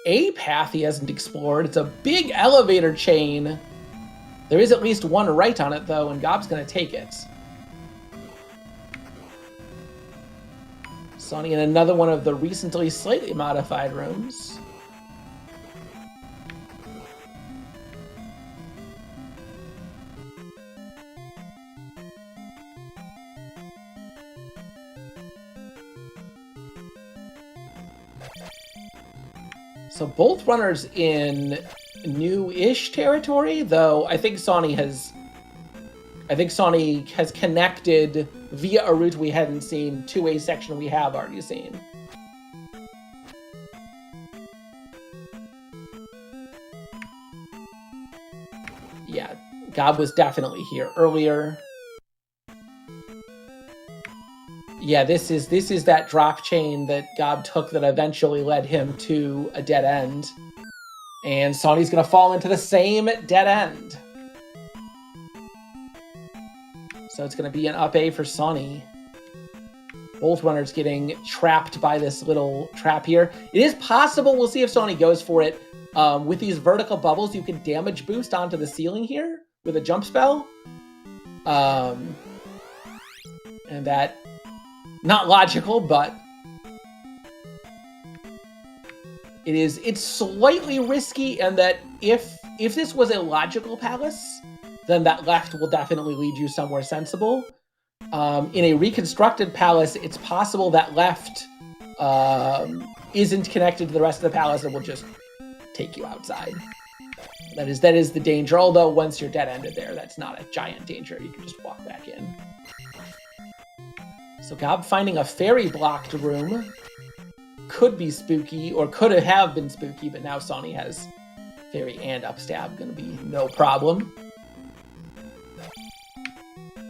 a path he hasn't explored. It's a big elevator chain. There is at least one right on it, though, and Gob's going to take it. Sawney in another one of the recently slightly modified rooms. So both runners in new-ish territory, though I think Sawney has connected via a route we hadn't seen to a section we have already seen. Yeah, Gob was definitely here earlier. Yeah, this is that drop chain that Gob took that eventually led him to a dead end. And Sawney's gonna fall into the same dead end. So it's gonna be an up A for Sawney. Both runners getting trapped by this little trap here. It is possible, we'll see if Sawney goes for it. With these vertical bubbles, you can damage boost onto the ceiling here with a jump spell. And that, not logical, but it's slightly risky, and that if this was a logical palace, then that left will definitely lead you somewhere sensible. In a reconstructed palace, it's possible that left isn't connected to the rest of the palace and will just take you outside. That is the danger, although once you're dead-ended there, that's not a giant danger. You can just walk back in. So Gob finding a fairy-blocked room could be spooky, or could have been spooky, but now Sawney has fairy and upstab, gonna be no problem.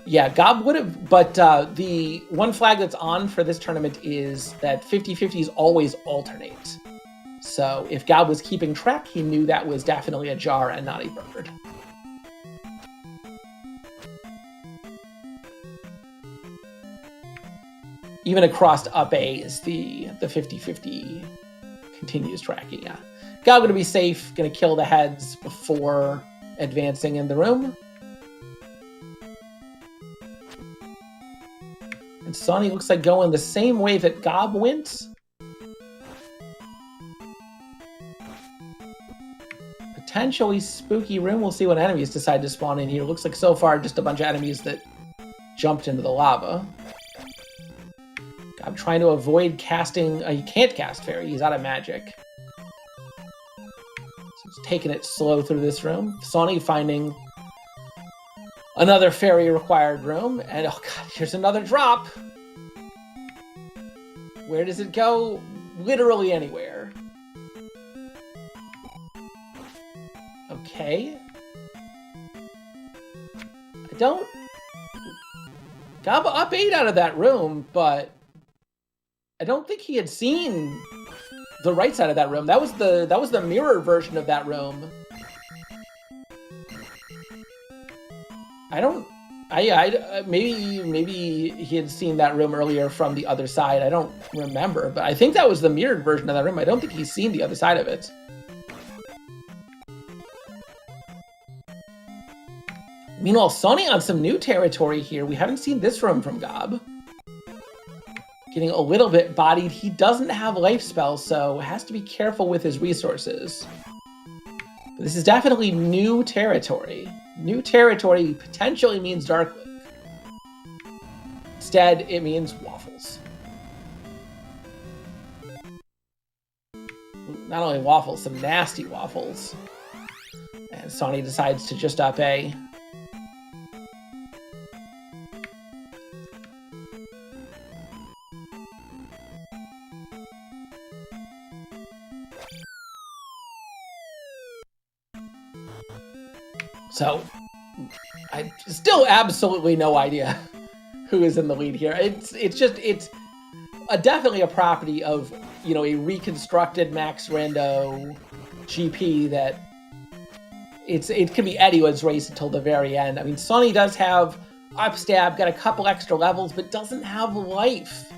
Yeah, Gob would have, but the one flag that's on for this tournament is that 50-50s always alternate. So if Gob was keeping track, he knew that was definitely a jar and not a bird. Even across up A's, the 50-50 continues tracking, yeah. Gob gonna be safe, gonna kill the heads before advancing in the room. And Sawney looks like going the same way that Gob went. Potentially spooky room. We'll see what enemies decide to spawn in here. Looks like so far just a bunch of enemies that jumped into the lava. I'm trying to avoid casting. He can't cast fairy. He's out of magic. So he's taking it slow through this room. Sawney finding another fairy required room. And oh god, here's another drop. Where does it go? Literally anywhere. Okay. I don't... Gob up 8 out of that room, but I don't think he had seen the right side of that room. That was the mirror version of that room. Maybe he had seen that room earlier from the other side. I don't remember, but I think that was the mirrored version of that room. I don't think he's seen the other side of it. Meanwhile, Sawney on some new territory here. We haven't seen this room from Gob. Getting a little bit bodied. He doesn't have life spells, so has to be careful with his resources. But this is definitely new territory. New territory potentially means Dark Lake. Instead, it means waffles. Not only waffles, some nasty waffles. And Sawney decides to just up A. So, I still absolutely no idea who is in the lead here. It's definitely a property of, you know, a reconstructed Max Rando GP that it could be anyone's race until the very end. I mean, Sawney does have upstab, got a couple extra levels, but doesn't have life.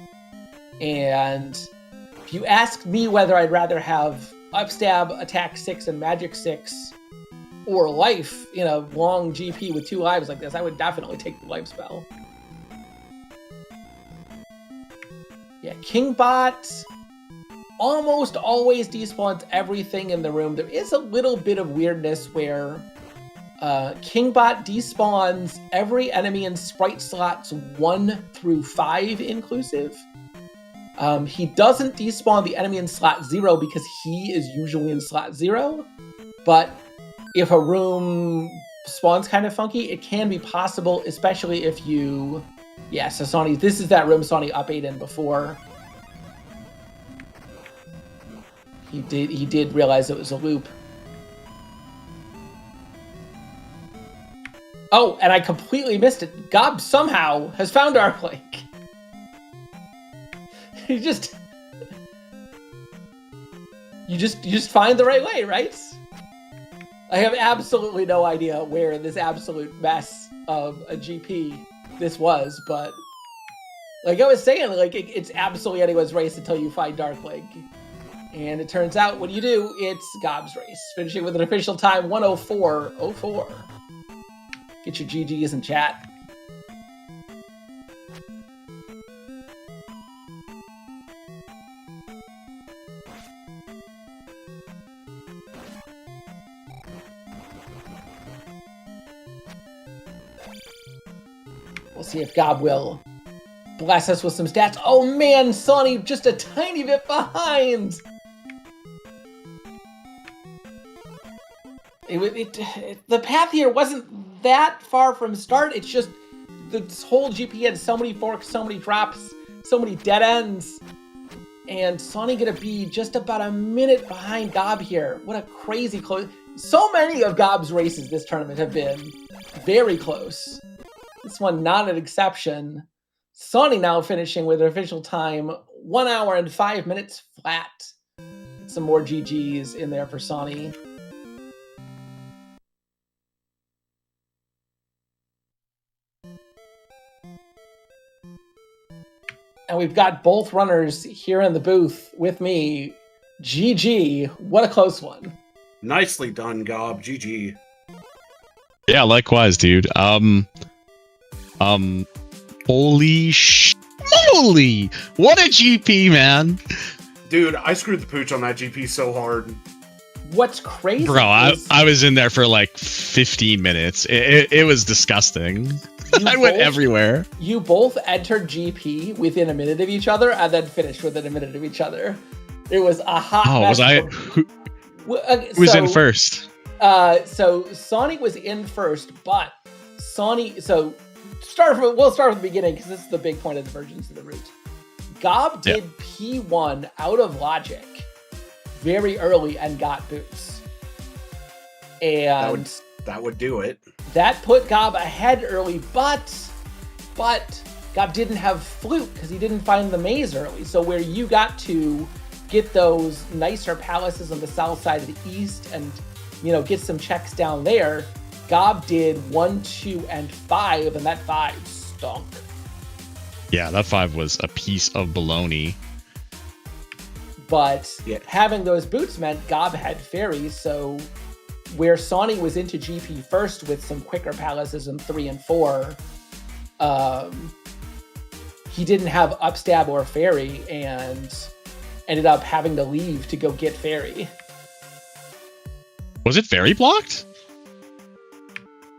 And if you ask me whether I'd rather have upstab, attack 6, and magic 6, or life in a long GP with 2 lives like this, I would definitely take the life spell. Yeah, Kingbot almost always despawns everything in the room. There is a little bit of weirdness where Kingbot despawns every enemy in sprite slots 1 through 5 inclusive. He doesn't despawn the enemy in slot 0 because he is usually in slot 0. But if a room spawns kind of funky, it can be possible, especially if you... Yeah, so Sawney, this is that room Sawney up 8 in before. He did realize it was a loop. Oh, and I completely missed it. Gob somehow has found Dark Lake. You just find the right way, right? I have absolutely no idea where this absolute mess of a GP this was, but like I was saying, like it's absolutely anyone's race until you find Dark Lake. And it turns out when you do, it's Gob's race, finishing with an official time 104.04. Get your GGs in chat. We'll see if Gob will bless us with some stats. Oh man, Sawney just a tiny bit behind. The path here wasn't that far from start. It's just this whole GP had so many forks, so many drops, so many dead ends. And Sawney gonna be just about a minute behind Gob here. What a crazy close. So many of Gob's races this tournament have been very close. This one not an exception. Sawney now finishing with an official time 1 hour and 5 minutes flat. Some more GGs in there for Sawney. And we've got both runners here in the booth with me. GG. What a close one. Nicely done, Gob. GG. Yeah, likewise, dude. Holy moly! What a GP, man! Dude, I screwed the pooch on that GP so hard. What's crazy, bro? I was in there for like 15 minutes. It was disgusting. I went everywhere. You both entered GP within a minute of each other, and then finished within a minute of each other. It was a hot. Oh, was I? Who was in first? So Sawney was in first, but Sawney. So we'll start from the beginning because this is the big point of divergence of the route. Gob did P1 out of logic very early and got boots, and that would do it. That put Gob ahead early, but Gob didn't have Flute because he didn't find the maze early. So where you got to get those nicer palaces on the south side of the east and, you know, get some checks down there, Gob did 1, 2, and 5, and that 5 stunk. Yeah, that 5 was a piece of baloney. But having those boots meant Gob had fairies, so where Sawney was into GP first with some quicker palaces in 3 and 4, he didn't have upstab or fairy and ended up having to leave to go get fairy. Was it fairy blocked?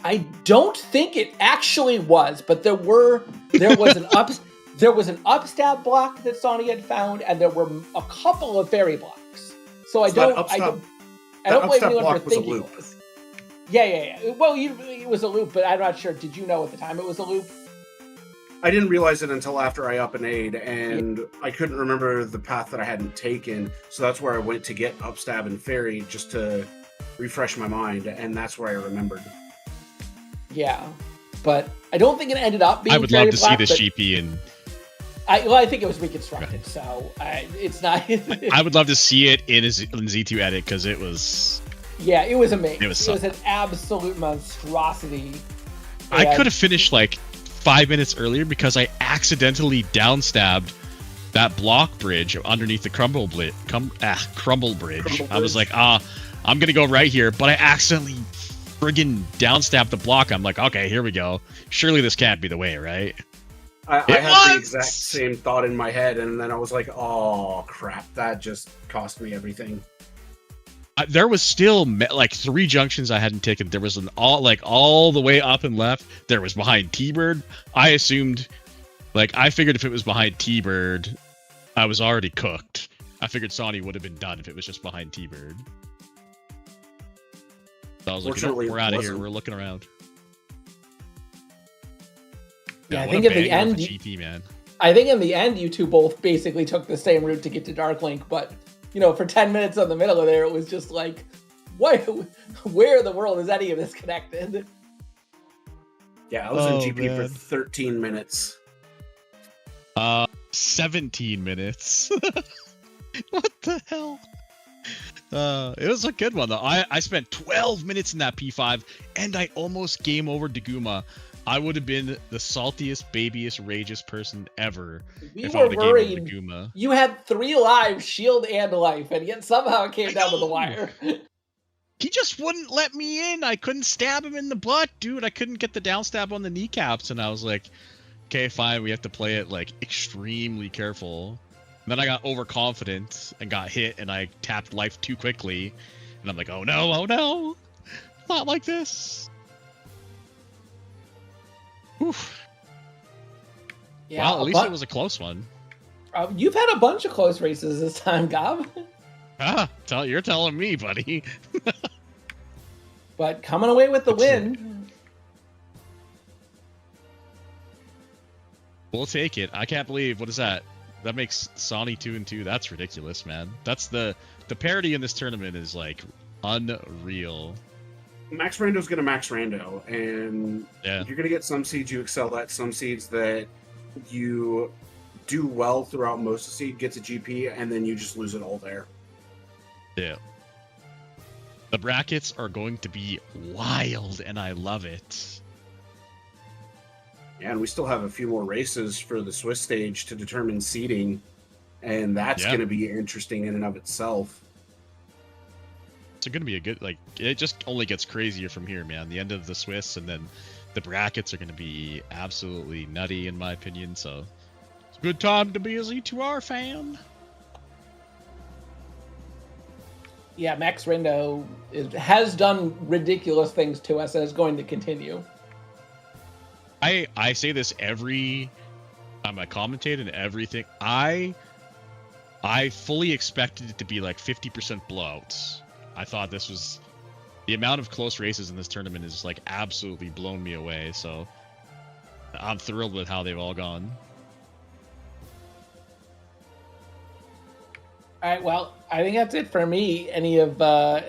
I don't think it actually was, but there was an upstab block that Sawney had found, and there were a couple of fairy blocks. So I don't blame anyone for thinking it was. Yeah. Well, it was a loop, but I'm not sure. Did you know at the time it was a loop? I didn't realize it until after I up and aid, and I couldn't remember the path that I hadn't taken, so that's where I went to get upstab and fairy just to refresh my mind, and that's where I remembered. Yeah, but I don't think it ended up being. I would love to see this GP and. I think it was reconstructed, so it's not. I would love to see it in Z2 edit because it was. Yeah, it was amazing. It was an absolute monstrosity. I could have finished like 5 minutes earlier because I accidentally downstabbed that block bridge underneath the crumble bridge. I was like, I'm gonna go right here, but I accidentally friggin' downstabbed the block. I'm like, okay, here we go. Surely this can't be the way, right? I had the exact same thought in my head, and then I was like, oh crap, that just cost me everything. There was still like 3 junctions I hadn't taken. There was all the way up and left. There was behind T-Bird. I assumed, I figured if it was behind T-Bird, I was already cooked. I figured Sawney would have been done if it was just behind T-Bird. So I was like, Fortunately, we're it out of here. wasn't. We're looking around. Yeah, I what think a at the banger of end, a GP, man. I think in the end, you two both basically took the same route to get to Darklink, but for 10 minutes in the middle of there, it was just like, what? Where in the world is any of this connected? Yeah, I was in Oh, GP man. for 13 minutes. 17 minutes. What the hell? It was a good one though. I spent 12 minutes in that P5 and I almost game over Daguma. I would have been the saltiest, babyest, rageous person ever We if I were would have game over worried. Daguma. You had 3 lives, shield and life, and yet somehow it came I down to the know. wire. He just wouldn't let me in. I couldn't stab him in the butt, dude. I couldn't get the down stab on the kneecaps, and I was like, okay, fine. We have to play it like extremely careful. And then I got overconfident and got hit, and I tapped life too quickly, and I'm like, oh no, not like this. Oof. Yeah, Well, at least it was a close one. You've had a bunch of close races this time, Gob. You're telling me, buddy. But coming away with the That's it. win. We'll take it. I can't believe, what is that? That makes Sawney 2-2. That's ridiculous, man. That's the parity in this tournament is like unreal. Max Rando's going to Max Rando, and Yeah. you're going to get some seeds you excel at, some seeds that you do well throughout most of the seed, gets a GP, and then you just lose it all there. Yeah. The brackets are going to be wild, and I love it. Yeah, and we still have a few more races for the Swiss stage to determine seeding, and that's Yeah. going to be interesting in and of itself. It's going to be a good, like, it just only gets crazier from here, man. The end of the Swiss, and then the brackets are going to be absolutely nutty, in my opinion, so it's a good time to be a Z2R fan. Yeah, Max Rando has done ridiculous things to us and is going to continue. I say this every time I commentate and everything. I fully expected it to be like 50% blowouts. I thought this was the amount of close races in this tournament is like absolutely blown me away. So I'm thrilled with how they've all gone. All right, well, I think that's it for me. Any of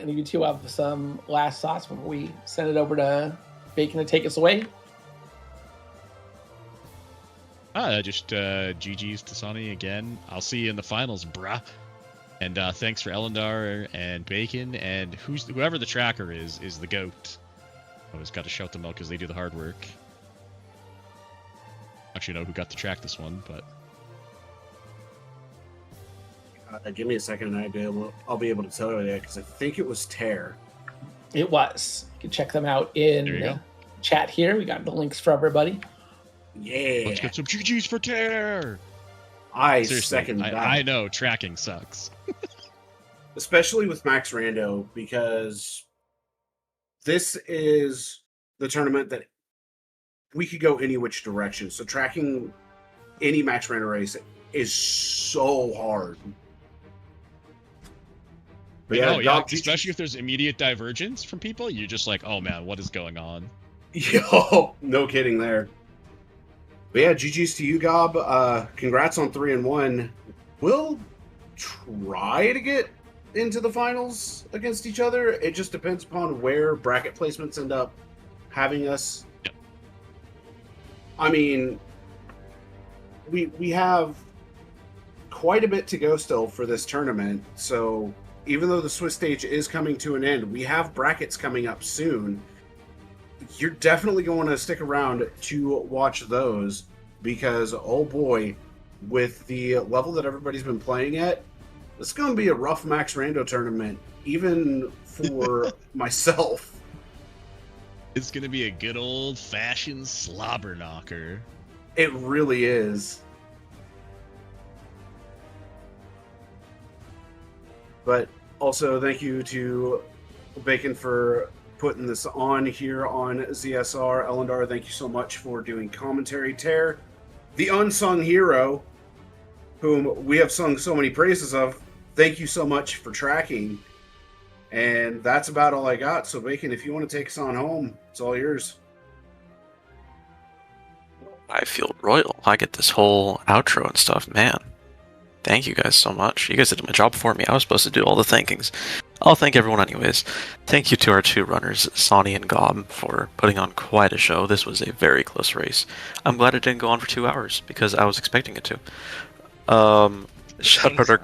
you two have some last thoughts before we send it over to Bacon to take us away? Just GG's to Sawney again. I'll see you in the finals, bruh. And thanks for Elendar and Bacon and whoever the tracker is the GOAT. Always got to shout them out because they do the hard work. Actually, know who got to track this one, but Give me a second, and I'll be able to tell you that because I think it was Tear. It was. You can check them out There you in go. chat here. We got the links for everybody. Yeah, let's get some GG's for Tear. I Seriously, second that. I know tracking sucks. Especially with Max Rando, because this is the tournament that we could go any which direction. So tracking any Max Rando race is so hard. But Oh yeah, Doc, especially if there's immediate divergence from people, you're just like, oh man, what is going on? Yo, no kidding there. But yeah, GG's to you, Gob. Congrats on 3-1. We'll try to get into the finals against each other. It just depends upon where bracket placements end up having us. Yep. I mean, we have quite a bit to go still for this tournament. So even though the Swiss stage is coming to an end, we have brackets coming up soon. You're definitely going to stick around to watch those because, oh boy, with the level that everybody's been playing at, it's going to be a rough Max Rando tournament, even for myself. It's gonna be a good old-fashioned slobber knocker. It really is. But also, thank you to Bacon for putting this on here on ZSR. Elendar, thank you so much for doing commentary. Tear, the unsung hero. whom we have sung so many praises of. Thank you so much for tracking. And that's about all I got. So, Bacon, if you want to take us on home, it's all yours. I feel royal. I get this whole outro and stuff. Man, thank you guys so much. You guys did my job for me. I was supposed to do all the thankings. I'll thank everyone anyways. Thank you to our two runners, Sawney and Gob, for putting on quite a show. This was a very close race. I'm glad it didn't go on for 2 hours, because I was expecting it to. Shout out our...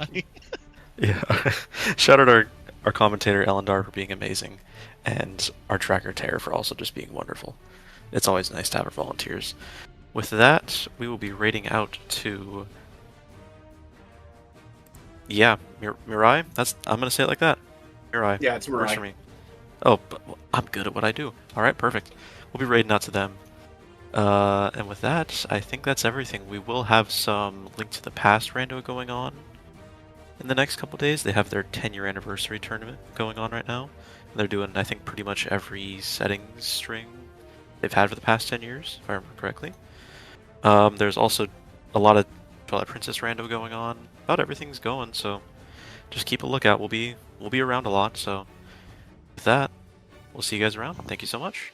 Yeah. Shout out our commentator, Elendar, for being amazing, and our tracker, Tara, for also just being wonderful. It's always nice to have our volunteers. With that, we will be rating out to... Yeah, Mirai? I'm gonna say it like that. Mirai. Yeah, it's Works Mirai. for me. Oh, but I'm good at what I do. Alright, perfect. We'll be rating out to them. And with that, I think that's everything. We will have some Link to the Past rando going on in the next couple days. They have their 10-year anniversary tournament going on right now. And they're doing, I think, pretty much every settings string they've had for the past 10 years, if I remember correctly. There's also a lot of Twilight Princess rando going on. About everything's going, so just keep a lookout. We'll be around a lot, so with that, we'll see you guys around. Thank you so much.